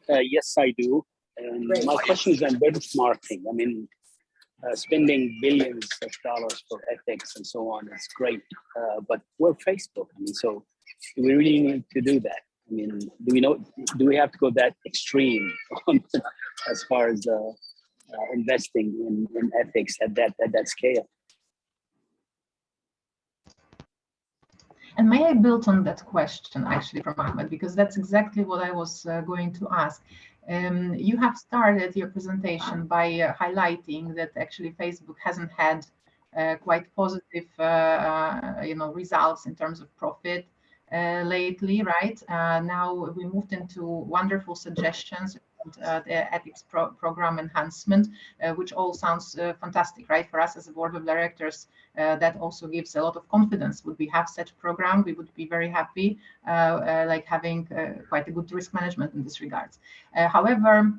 Yes, I do. Great. My question is on benchmarking. I mean, spending billions of dollars for ethics and so on is great, but we're Facebook. I mean, so do we really need to do that? I mean, do we have to go that extreme as far as investing in ethics at that scale? And may I build on that question actually from Ahmed, because that's exactly what I was going to ask. You have started your presentation by highlighting that actually Facebook hasn't had quite positive results in terms of profit lately, right? Now we moved into wonderful suggestions, the ethics program enhancement, which all sounds fantastic, right? For us as a board of directors, that also gives a lot of confidence. Would we have such a program, we would be very happy, like having quite a good risk management in this regards. However,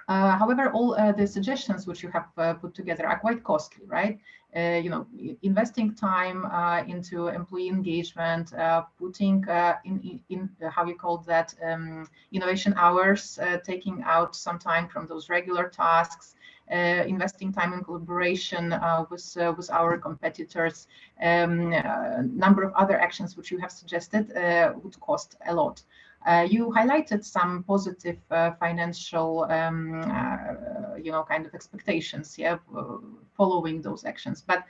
all the suggestions which you have put together are quite costly, right? Investing time into employee engagement, putting in how you call that, innovation hours, taking out some time from those regular tasks, investing time in collaboration with our competitors, number of other actions which you have suggested would cost a lot. You highlighted some positive financial, kind of expectations, following those actions. But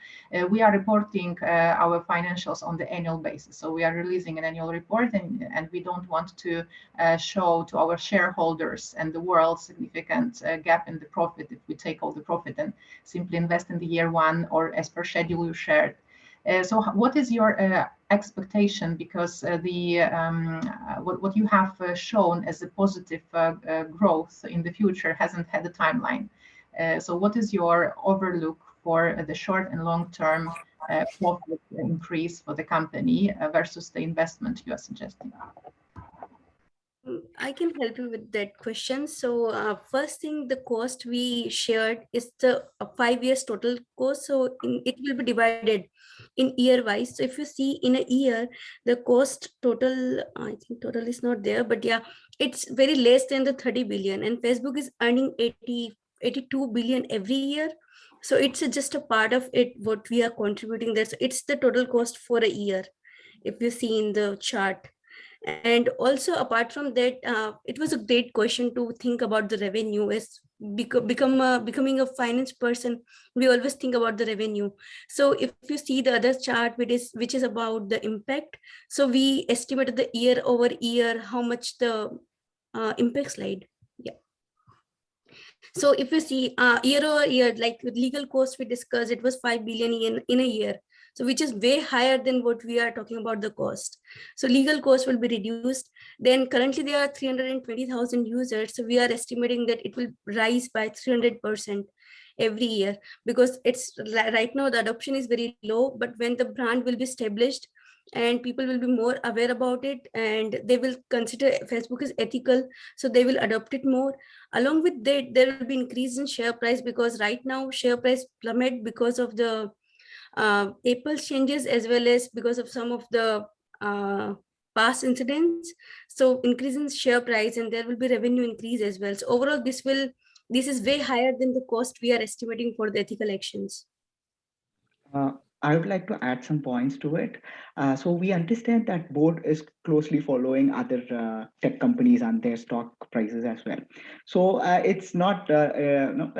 we are reporting our financials on the annual basis. So we are releasing an annual report, and we don't want to show to our shareholders and the world significant gap in the profit if we take all the profit and simply invest in the year one or as per schedule you shared. So what is your expectation? Because what you have shown as a positive growth in the future hasn't had a timeline. So what is your overlook for the short and long term profit increase for the company versus the investment you are suggesting? I can help you with that question. So first thing, the cost we shared is the 5 years total cost. So it will be divided in year wise. So if you see in a year, the cost total, I think total is not there, but yeah, it's very less than the 30 billion, and Facebook is earning 82 billion every year. So it's just a part of it, what we are contributing there. So it's the total cost for a year, if you see in the chart. And also apart from that, it was a great question to think about the revenue. As becoming a finance person, we always think about the revenue. So if you see the other chart, which is about the impact, so we estimated the year over year how much the impact slide. Yeah. So if you see year over year, like with legal costs we discussed, it was 5 billion in a year. So which is way higher than what we are talking about the cost. So legal costs will be reduced. Then currently there are 320,000 users. So we are estimating that it will rise by 300% every year, because it's right now the adoption is very low, but when the brand will be established, and people will be more aware about it, and they will consider Facebook is ethical, so they will adopt it more. Along with that, there will be increase in share price, because right now share price plummet because of the Apple's changes, as well as because of some of the past incidents. So increase in share price, and there will be revenue increase as well. So overall, this is way higher than the cost we are estimating for the ethical actions. Uh, I would like to add some points to it. So we understand that board is closely following other tech companies and their stock prices as well. So it's not, no,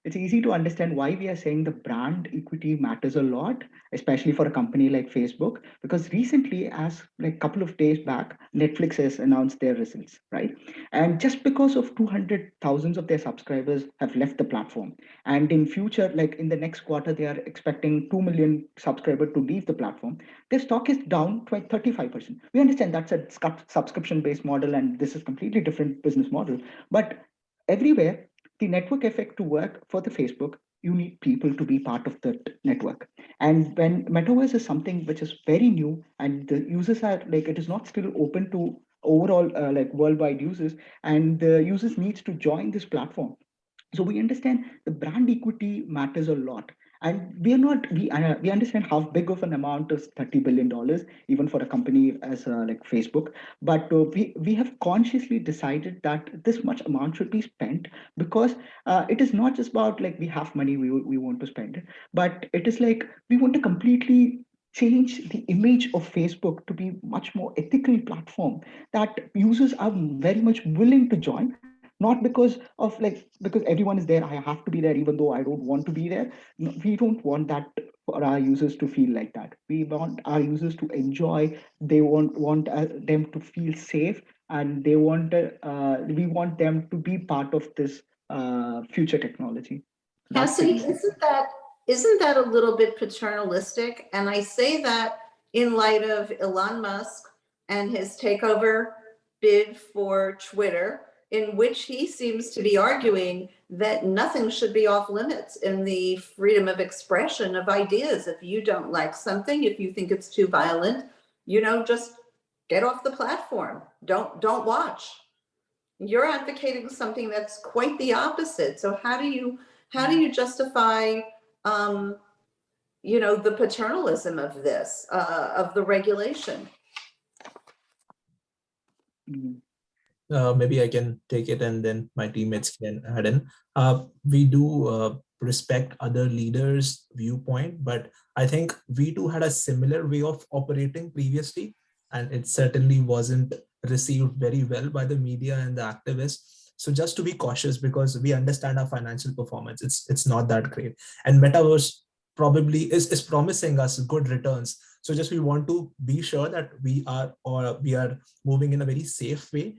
it's easy to understand why we are saying the brand equity matters a lot, especially for a company like Facebook, because recently, as like a couple of days back, Netflix has announced their results, right? And just because of 200,000 of their subscribers have left the platform, and in future, like in the next quarter, they are expecting 2 million subscribers to leave the platform, their stock is down 35%. We understand that's a subscription based model and this is completely different business model, but everywhere the network effect to work for the Facebook, you need people to be part of the network. And when metaverse is something which is very new and the users are like, it is not still open to overall like worldwide users, and the users needs to join this platform. So we understand the brand equity matters a lot, and we are not we understand how big of an amount is $30 billion even for a company as like Facebook, but we have consciously decided that this much amount should be spent because it is not just about like we have money, we want to spend it, but it is like we want to completely change the image of Facebook to be much more ethical platform that users are very much willing to join, not because of like because everyone is there, I have to be there even though I don't want to be there. No, we don't want that for our users to feel like that. We want our users to enjoy. They want them to feel safe, and they want we want them to be part of this future technology. That's the Cassidy, reason. isn't that a little bit paternalistic? And I say that in light of Elon Musk and his takeover bid for Twitter, in which he seems to be arguing that nothing should be off limits in the freedom of expression of ideas. If you don't like something, if you think it's too violent, just get off the platform. Don't watch. You're advocating something that's quite the opposite. So how do you justify the paternalism of this, of the regulation? Maybe I can take it and then my teammates can add in. We do respect other leaders' viewpoint, but I think we too had a similar way of operating previously, and it certainly wasn't received very well by the media and the activists. So just to be cautious, because we understand our financial performance, it's not that great. And Metaverse probably is promising us good returns. So just we want to be sure that we are moving in a very safe way.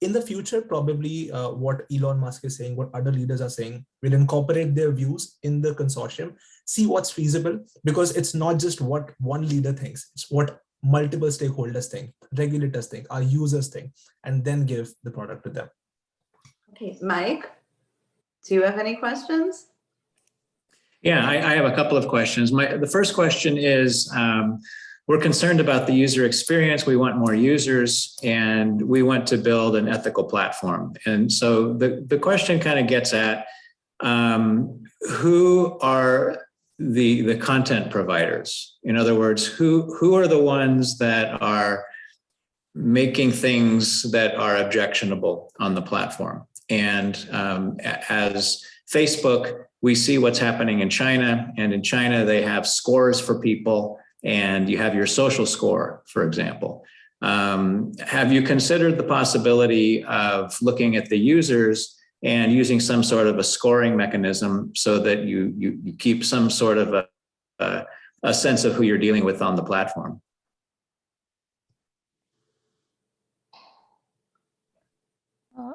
In the future, probably what Elon Musk is saying, what other leaders are saying, will incorporate their views in the consortium, see what's feasible, because it's not just what one leader thinks, it's what multiple stakeholders think, regulators think, our users think, and then give the product to them. Okay, Mike, do you have any questions? Yeah, I have a couple of questions. The first question is, we're concerned about the user experience. We want more users, and we want to build an ethical platform. And so the question kind of gets at who are the content providers? In other words, who are the ones that are making things that are objectionable on the platform? And as Facebook, we see what's happening in China, and in China they have scores for people, and you have your social score, for example. Have you considered the possibility of looking at the users and using some sort of a scoring mechanism so that you keep some sort of a sense of who you're dealing with on the platform?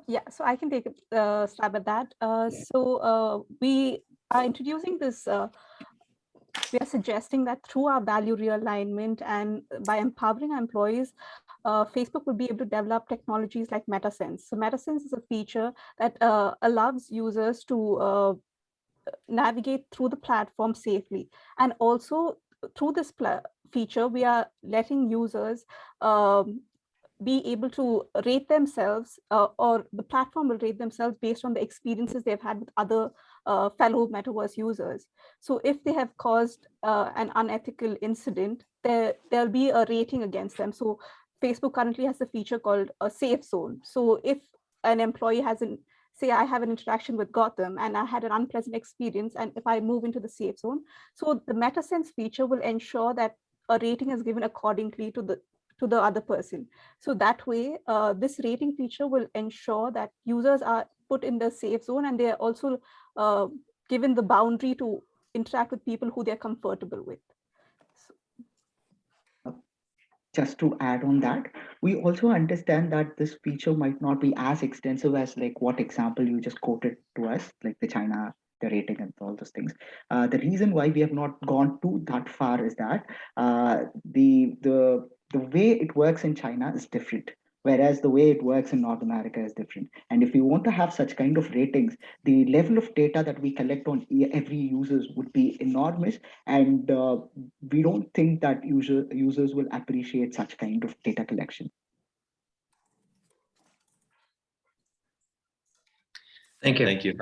Yeah, so I can take a stab at that. We are introducing this, we are suggesting that through our value realignment and by empowering our employees, Facebook will be able to develop technologies like MetaSense. So MetaSense is a feature that allows users to navigate through the platform safely. And also through this feature, we are letting users be able to rate themselves, or the platform will rate themselves based on the experiences they've had with other fellow metaverse users. So if they have caused an unethical incident, there'll be a rating against them. So Facebook currently has a feature called a safe zone. So if an employee say I have an interaction with Gotham and I had an unpleasant experience, and if I move into the safe zone, so the MetaSense feature will ensure that a rating is given accordingly to the other person. So that way, this rating feature will ensure that users are put in the safe zone, and they are also given the boundary to interact with people who they're comfortable with. Just to add on that, we also understand that this feature might not be as extensive as like what example you just quoted to us, like the China, the rating and all those things. The reason why we have not gone to that far is that the way it works in China is different, whereas the way it works in North America is different. And if you want to have such kind of ratings, the level of data that we collect on every users would be enormous, and we don't think that users will appreciate such kind of data collection. Thank you. Thank you.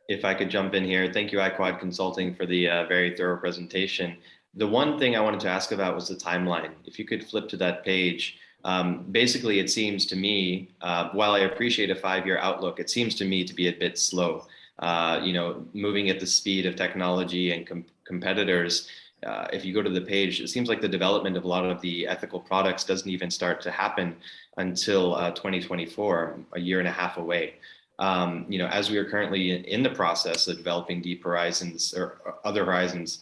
If I could jump in here, thank you, iQuad Consulting, for the very thorough presentation. The one thing I wanted to ask about was the timeline. If you could flip to that page. Basically, it seems to me, while I appreciate a 5-year outlook, it seems to me to be a bit slow. Moving at the speed of technology and competitors. If you go to the page, it seems like the development of a lot of the ethical products doesn't even start to happen until 2024, a year and a half away. As we are currently in the process of developing Deep Horizons or other horizons,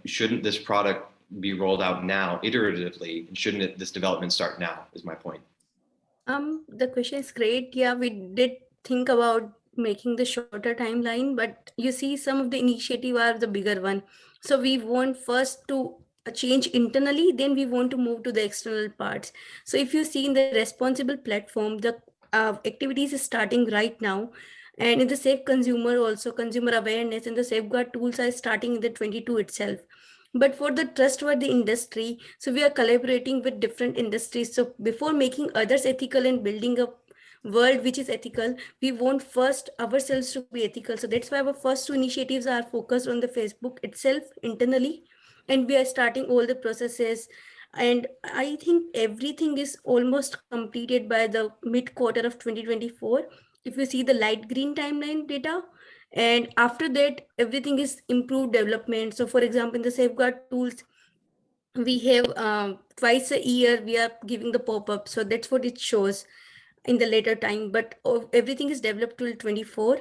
shouldn't this product be rolled out now iteratively? And shouldn't this development start now, is my point. The question is great. Yeah, we did think about making the shorter timeline, but you see some of the initiative are the bigger one. So we want first to change internally, then we want to move to the external parts. So if you see in the responsible platform, the activities is starting right now. And in the safe consumer also, consumer awareness and the safeguard tools are starting in the 22 itself. But for the trustworthy industry, so we are collaborating with different industries. So before making others ethical and building a world which is ethical, we want first ourselves to be ethical. So that's why our first 2 initiatives are focused on the Facebook itself internally, and we are starting all the processes. And I think everything is almost completed by the mid-quarter of 2024. If you see the light green timeline data, and after that, everything is improved development. So for example, in the safeguard tools, we have twice a year, we are giving the pop-up. So that's what it shows in the later time, but everything is developed till 24.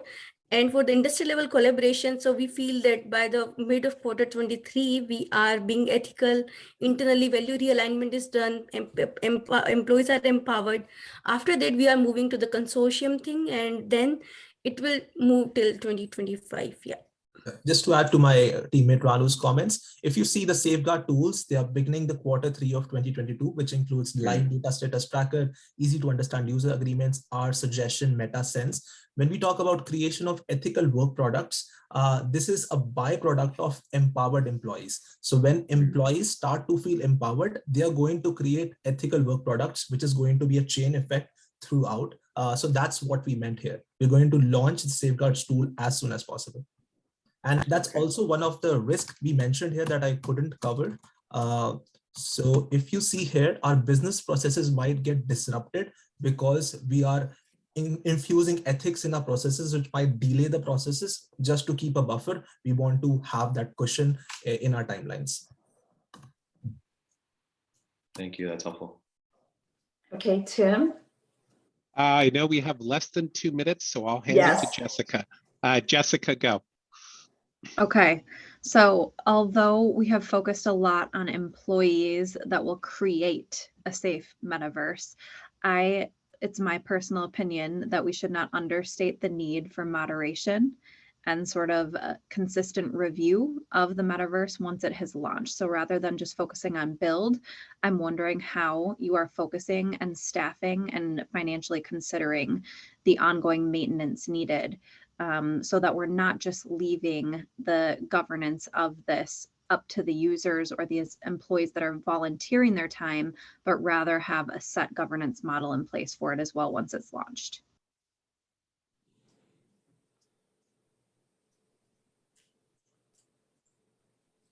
And for the industry level collaboration, so we feel that by the mid of quarter 23, we are being ethical, internally value realignment is done, employees are empowered. After that, we are moving to the consortium thing, and then it will move till 2025. Yeah. Just to add to my teammate Ranu's comments, if you see the safeguard tools, they are beginning the quarter 3 of 2022, which includes live data status tracker, easy to understand user agreements, our suggestion, MetaSense. When we talk about creation of ethical work products, this is a byproduct of empowered employees. So when employees start to feel empowered, they are going to create ethical work products, which is going to be a chain effect throughout. So that's what we meant here. We're going to launch the safeguards tool as soon as possible. And that's also one of the risks we mentioned here that I couldn't cover. So if you see here, our business processes might get disrupted because we are infusing ethics in our processes, which might delay the processes. Just to keep a buffer, we want to have that cushion in our timelines. Thank you, that's helpful. Okay, Tim. I know we have less than 2 minutes, so I'll hand it to Jessica. Jessica, go. Okay, so although we have focused a lot on employees that will create a safe metaverse, it's my personal opinion that we should not understate the need for moderation and sort of a consistent review of the metaverse once it has launched. So rather than just focusing on build, I'm wondering how you are focusing and staffing and financially considering the ongoing maintenance needed, so that we're not just leaving the governance of this up to the users or the employees that are volunteering their time, but rather have a set governance model in place for it as well once it's launched.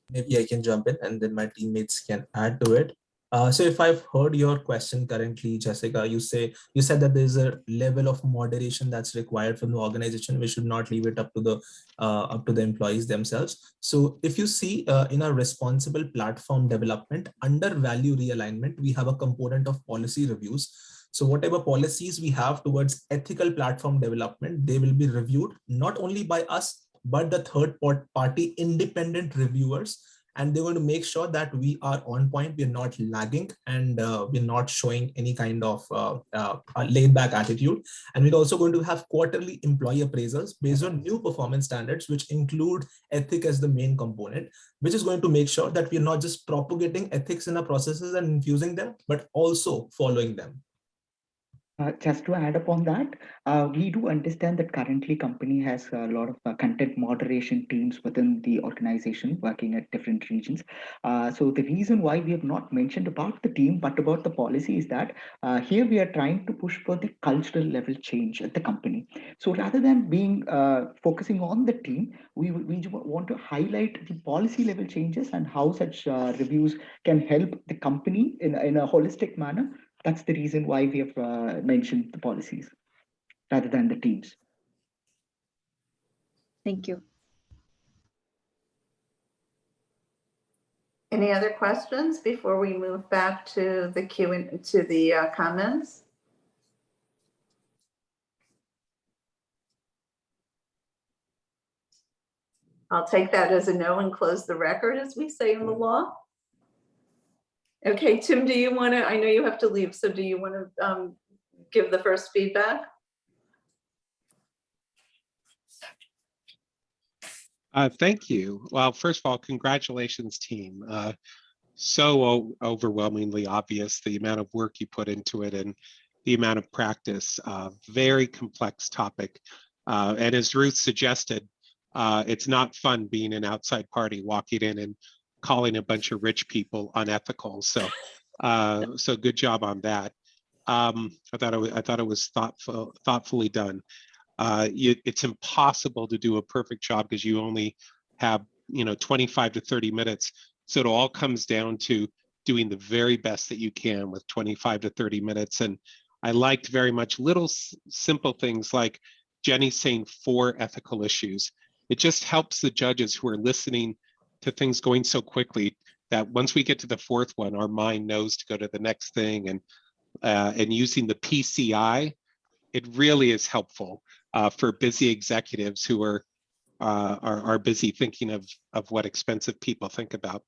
Maybe I can jump in and then my teammates can add to it. So if I've heard your question currently, Jessica, you said that there's a level of moderation that's required from the organization. We should not leave it up to the employees themselves. So if you see in our responsible platform development under value realignment, we have a component of policy reviews. So whatever policies we have towards ethical platform development, they will be reviewed not only by us, but the third party independent reviewers, and they're going to make sure that we are on point, we're not lagging, and we're not showing any kind of laid back attitude. And we're also going to have quarterly employee appraisals based on new performance standards, which include ethic as the main component, which is going to make sure that we're not just propagating ethics in our processes and infusing them, but also following them. Just to add upon that, we do understand that currently company has a lot of content moderation teams within the organization working at different regions. So the reason why we have not mentioned about the team but about the policy is that here we are trying to push for the cultural level change at the company. So rather than being focusing on the team, we want to highlight the policy level changes and how such reviews can help the company in a holistic manner. That's the reason why we have mentioned the policies rather than the teams. Thank you. Any other questions before we move back to the comments? I'll take that as a no and close the record, as we say in the law. Okay, Tim, do you want to, I know you have to leave, so do you want to give the first feedback? Thank you. Well, first of all, congratulations, team. So overwhelmingly obvious the amount of work you put into it and the amount of practice. Very complex topic. And as Ruth suggested, it's not fun being an outside party walking in and calling a bunch of rich people unethical. So, so good job on that. I thought it was thoughtfully done. It's impossible to do a perfect job because you only have 25 to 30 minutes. So it all comes down to doing the very best that you can with 25 to 30 minutes. And I liked very much little simple things like Jenny saying 4 ethical issues. It just helps the judges who are listening to things going so quickly that once we get to the 4th one, our mind knows to go to the next thing. And using the PCI, it really is helpful for busy executives who are busy thinking of what expensive people think about.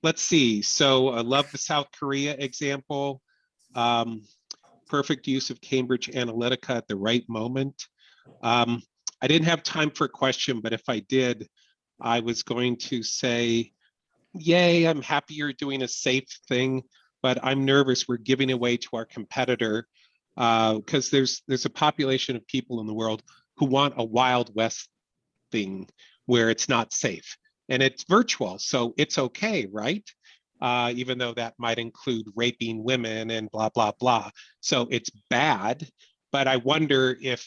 Let's see. So I love the South Korea example. Perfect use of Cambridge Analytica at the right moment. I didn't have time for a question, but if I did, I was going to say, yay, I'm happy you're doing a safe thing, but I'm nervous we're giving away to our competitor because there's a population of people in the world who want a Wild West thing where it's not safe. And it's virtual, so it's okay, right? Even though that might include raping women and blah, blah, blah. So it's bad, but I wonder if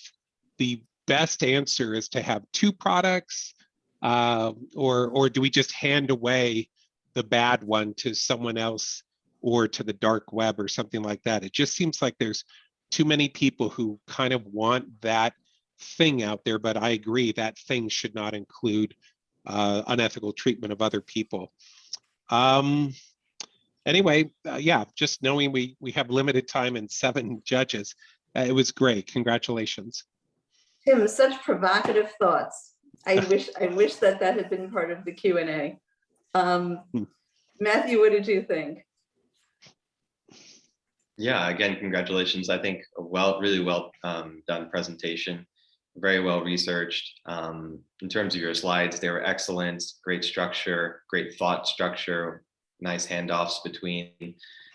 the best answer is to have 2 products or do we just hand away the bad one to someone else or to the dark web or something like that? It just seems like there's too many people who kind of want that thing out there, but I agree that thing should not include unethical treatment of other people. Anyway, yeah, just knowing we have limited time and 7 judges, it was great. Congratulations. Tim, such provocative thoughts. I wish that had been part of the Q&A. Matthew, what did you think? Yeah, again, congratulations. I think a really well done presentation, very well researched. In terms of your slides, they were excellent, great structure, great thought structure, nice handoffs between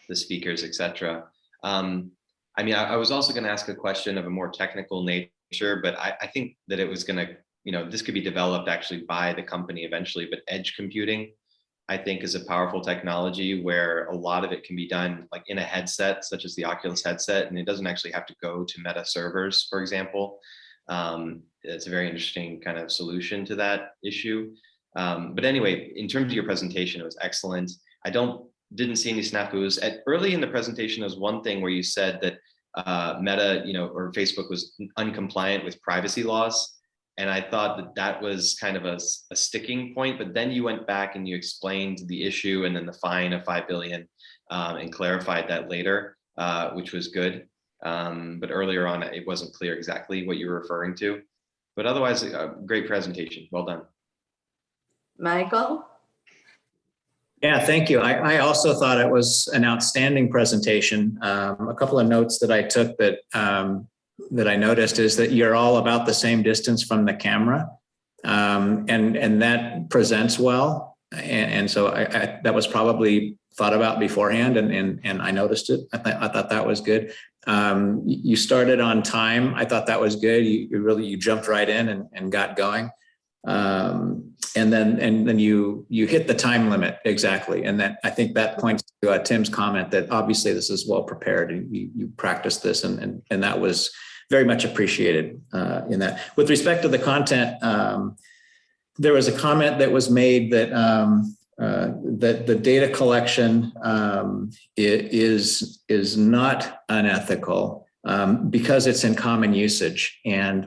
the speakers, etc. I mean, I was also going to ask a question of a more technical nature, but I think that it was going to this could be developed actually by the company eventually, but edge computing, I think, is a powerful technology where a lot of it can be done like in a headset, such as the Oculus headset, and it doesn't actually have to go to Meta servers, for example. It's a very interesting kind of solution to that issue. But anyway, in terms of your presentation, it was excellent. I didn't see any snafus. Early in the presentation, there was one thing where you said that Meta, or Facebook was uncompliant with privacy laws. And I thought that was kind of a sticking point, but then you went back and you explained the issue and then the fine of 5 billion and clarified that later, which was good. But earlier on, it wasn't clear exactly what you were referring to. But otherwise, a great presentation. Well done. Michael? Yeah, thank you. I also thought it was an outstanding presentation. A couple of notes that I took that I noticed is that you're all about the same distance from the camera, and that presents well. And so I that was probably thought about beforehand, and I noticed it. I thought that was good. You started on time. I thought that was good. You jumped right in and got going. And then you hit the time limit exactly. And that, I think that points to Tim's comment that obviously this is well prepared and you practiced this, and that was very much appreciated in that. With respect to the content, there was a comment that was made that that the data collection is not unethical because it's in common usage, and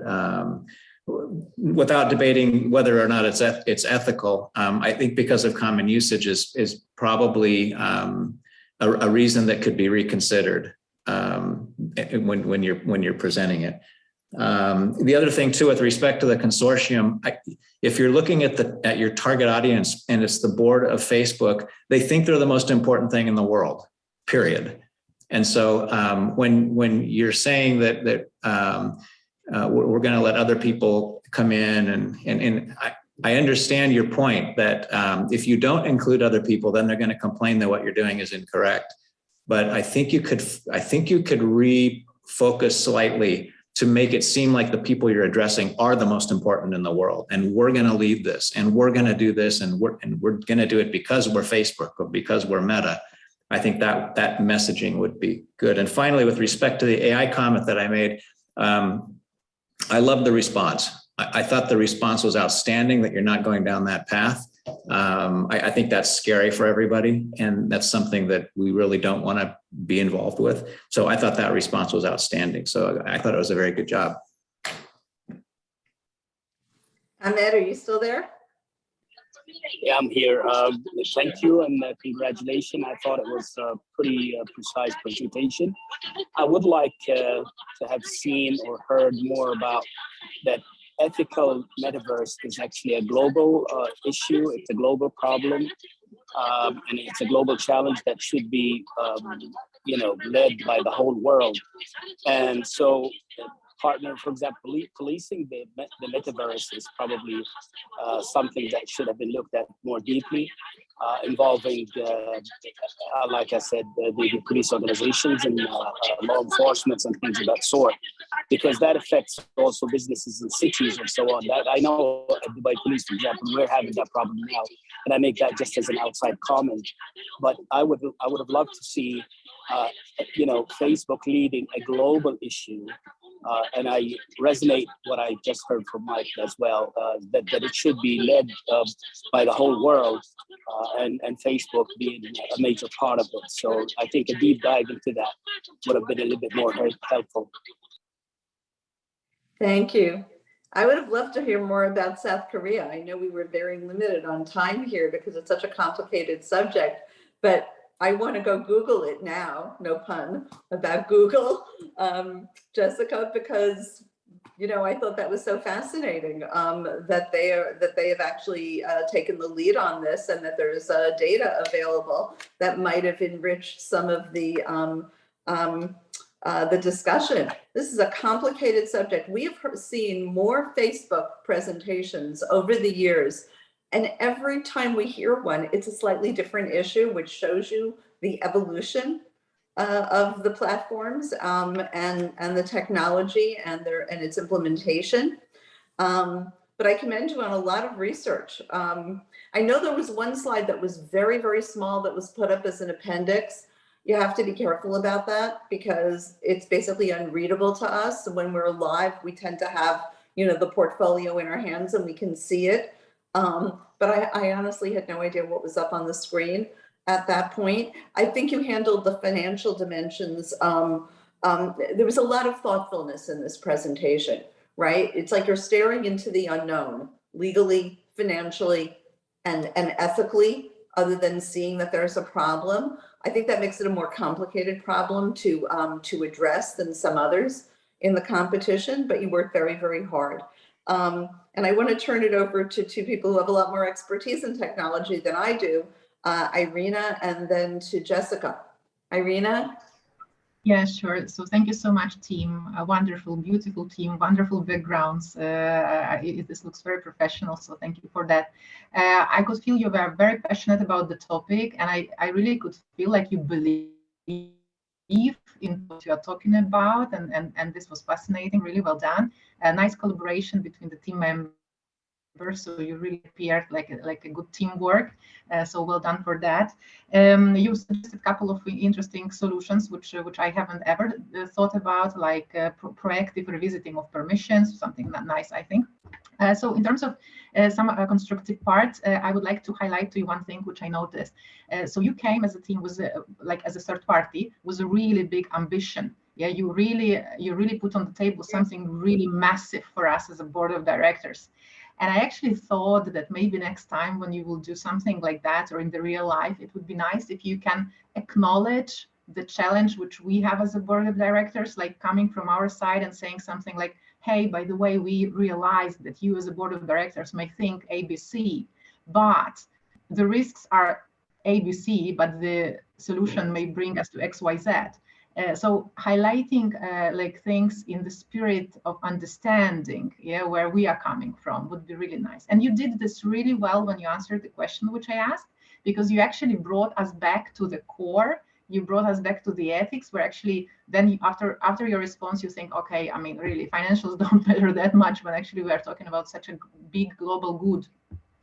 without debating whether or not it's ethical, I think because of common usage is probably a reason that could be reconsidered when you're presenting it. The other thing too, with respect to the consortium, if you're looking at your target audience and it's the board of Facebook, they think they're the most important thing in the world, period. And so when you're saying that we're going to let other people come in, and I understand your point that if you don't include other people, then they're going to complain that what you're doing is incorrect. But I think you could refocus slightly to make it seem like the people you're addressing are the most important in the world, and we're going to lead this, and we're going to do this, and we're going to do it because we're Facebook or because we're Meta. I think that messaging would be good. And finally, with respect to the AI comment that I made, I love the response. I thought the response was outstanding, that you're not going down that path. I think that's scary for everybody, and that's something that we really don't want to be involved with. So I thought that response was outstanding. So I thought it was a very good job. Ahmed, are you still there? Yeah, I'm here. Thank you and congratulations. I thought it was a pretty precise presentation. I would like to have seen or heard more about that. Ethical metaverse is actually a global issue. It's a global problem, and it's a global challenge that should be, led by the whole world. And so, partner, for example, policing the metaverse is probably something that should have been looked at more deeply, involving, like I said, the police organizations and law enforcement and things of that sort, because that affects also businesses and cities and so on. That I know at Dubai Police, for example, we're having that problem now, and I make that just as an outside comment. But I would have loved to see, Facebook leading a global issue. And I resonate what I just heard from Mike as well, that it should be led by the whole world, and Facebook being a major part of it. So I think a deep dive into that would have been a little bit more helpful. Thank you. I would have loved to hear more about South Korea. I know we were very limited on time here because it's such a complicated subject, but I want to go Google it now, no pun, about Google, Jessica, because, I thought that was so fascinating, that they have actually taken the lead on this, and that there's data available that might have enriched some of the discussion. This is a complicated subject. We have seen more Facebook presentations over the years, and every time we hear one, it's a slightly different issue, which shows you the evolution of the platforms and the technology and its implementation. but I commend you on a lot of research. I know there was one slide that was very, very small that was put up as an appendix. You have to be careful about that because it's basically unreadable to us. When we're live, we tend to have, the portfolio in our hands and we can see it. But I honestly had no idea what was up on the screen at that point. I think you handled the financial dimensions. There was a lot of thoughtfulness in this presentation, right? It's like you're staring into the unknown, legally, financially, and ethically, other than seeing that there's a problem. I think that makes it a more complicated problem to address than some others in the competition, but you work very, very hard. And I want to turn it over to two people who have a lot more expertise in technology than I do, Irina, and then to Jessica. Irina? Yeah, sure. So thank you so much, team. A wonderful, beautiful team, wonderful backgrounds. This looks very professional, so thank you for that. I could feel you were very passionate about the topic, and I really could feel like you believe in what you are talking about, and this was fascinating, really well done. A nice collaboration between the team members. So you really appeared like a good teamwork. So well done for that. You suggested a couple of interesting solutions, which I haven't ever thought about, like proactive revisiting of permissions, something nice, I think. So in terms of some constructive parts, I would like to highlight to you one thing which I noticed. So you came as a team with as a third party with a really big ambition. Yeah, you really put on the table something really massive for us as a board of directors. And I actually thought that maybe next time when you will do something like that or in the real life, it would be nice if you can acknowledge the challenge which we have as a board of directors, like coming from our side and saying something like, hey, by the way, we realize that you as a board of directors may think ABC, but the risks are ABC, but the solution may bring us to XYZ. So highlighting like things in the spirit of understanding, yeah, where we are coming from would be really nice. And you did this really well when you answered the question which I asked, because you actually brought us back to the core. You brought us back to the ethics, where actually then after your response, you think, okay, I mean, really, financials don't matter that much, but actually we are talking about such a big global good.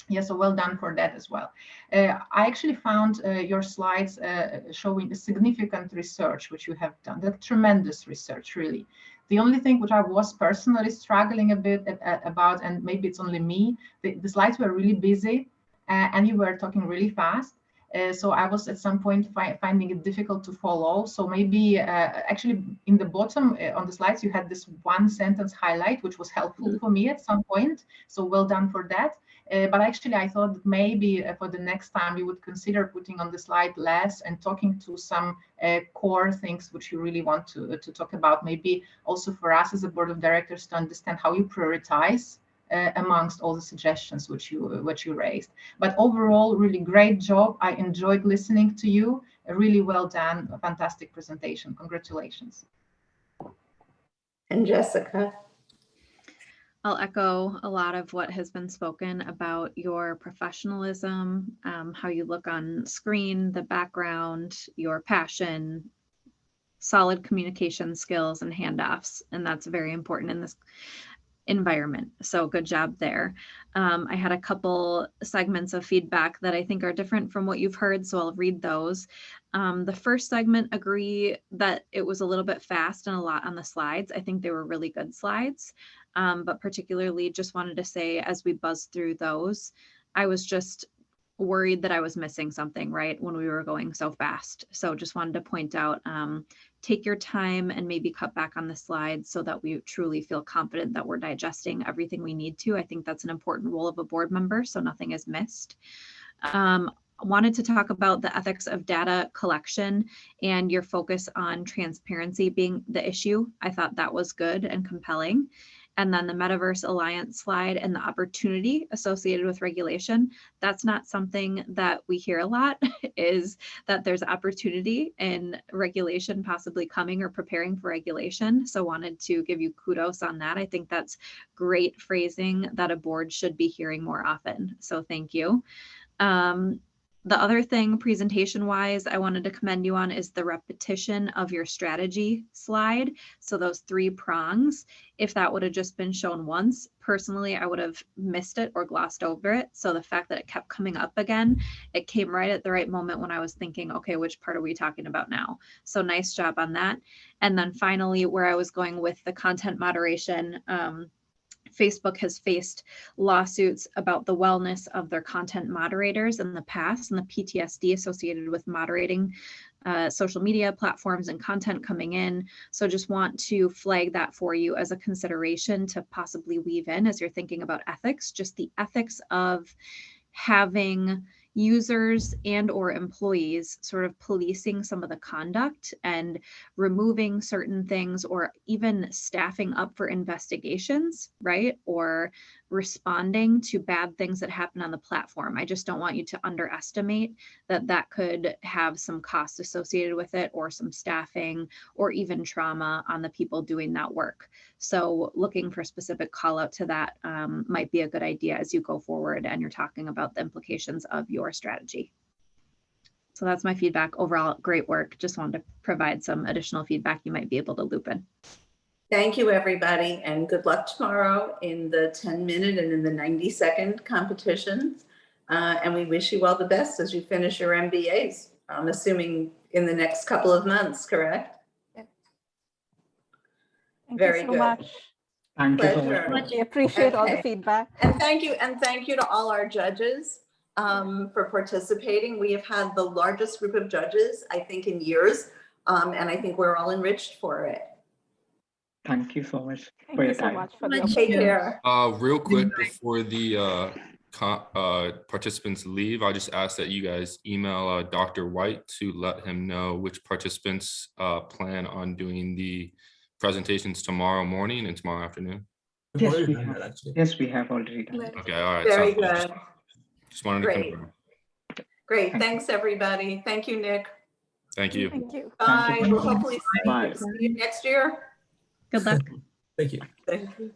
Yeah, so well done for that as well. I actually found your slides showing a significant research which you have done, that tremendous research, really. The only thing which I was personally struggling a bit about, and maybe it's only me, the slides were really busy and you were talking really fast. So I was at some point finding it difficult to follow. So maybe actually in the bottom on the slides, you had this one sentence highlight, which was helpful for me at some point. So well done for that. But actually, I thought that maybe for the next time, you would consider putting on the slide less and talking to some core things which you really want to talk about. Maybe also for us as a board of directors to understand how you prioritize amongst all the suggestions which you raised. But overall, really great job. I enjoyed listening to you. Really well done. A fantastic presentation. Congratulations. And Jessica? I'll echo a lot of what has been spoken about your professionalism, how you look on screen, the background, your passion, solid communication skills, and handoffs. And that's very important in this environment. So good job there. I had a couple segments of feedback that I think are different from what you've heard, so I'll read those. The first segment, agree that it was a little bit fast and a lot on the slides. I think they were really good slides, but particularly just wanted to say as we buzzed through those, I was just worried that I was missing something, right, when we were going so fast. So just wanted to point out, take your time and maybe cut back on the slides so that we truly feel confident that we're digesting everything we need to. I think that's an important role of a board member, so nothing is missed. Wanted to talk about the ethics of data collection and your focus on transparency being the issue. I thought that was good and compelling. And then the Metaverse Alliance slide and the opportunity associated with regulation. That's not something that we hear a lot, is that there's opportunity in regulation possibly coming or preparing for regulation. So wanted to give you kudos on that. I think that's great phrasing that a board should be hearing more often. So thank you. The other thing presentation wise, I wanted to commend you on is the repetition of your strategy slide. So those 3 prongs, if that would have just been shown once, personally, I would have missed it or glossed over it. So the fact that it kept coming up again, it came right at the right moment when I was thinking, okay, which part are we talking about now? So nice job on that. And then finally, where I was going with the content moderation, Facebook has faced lawsuits about the wellness of their content moderators in the past and the PTSD associated with moderating social media platforms and content coming in. So just want to flag that for you as a consideration to possibly weave in as you're thinking about ethics, just the ethics of having users and or employees sort of policing some of the conduct and removing certain things or even staffing up for investigations, right? Or responding to bad things that happen on the platform. I just don't want you to underestimate that that could have some costs associated with it or some staffing or even trauma on the people doing that work. So looking for a specific call out to that might be a good idea as you go forward and you're talking about the implications of your strategy. So that's my feedback. Overall, great work. Just wanted to provide some additional feedback you might be able to loop in. Thank you, everybody, and good luck tomorrow in the 10-minute and in the 90-second competitions. And we wish you all the best as you finish your MBAs. I'm assuming in the next couple of months, correct? Thank Very you so good. much. Thank you so Pleasure. much. We appreciate all the Okay. feedback. And thank you to all our judges for participating. We have had the largest group of judges, I think, in years, and I think we're all enriched for it. Thank you so much Thank for you your so time. much for the Take care. Real quick before the participants leave, I'll just ask that you guys email Dr. White to let him know which participants plan on doing the presentations tomorrow morning and tomorrow afternoon. Yes, we have. Yes, we have already done it. Okay, all right. Very sounds good. Just wanted to Great. confirm. Great. Thanks, everybody. Thank you, Nick. Thank you. Thank you. Bye. We'll hopefully Bye. see you next year. Good luck. Thank you. Thank you.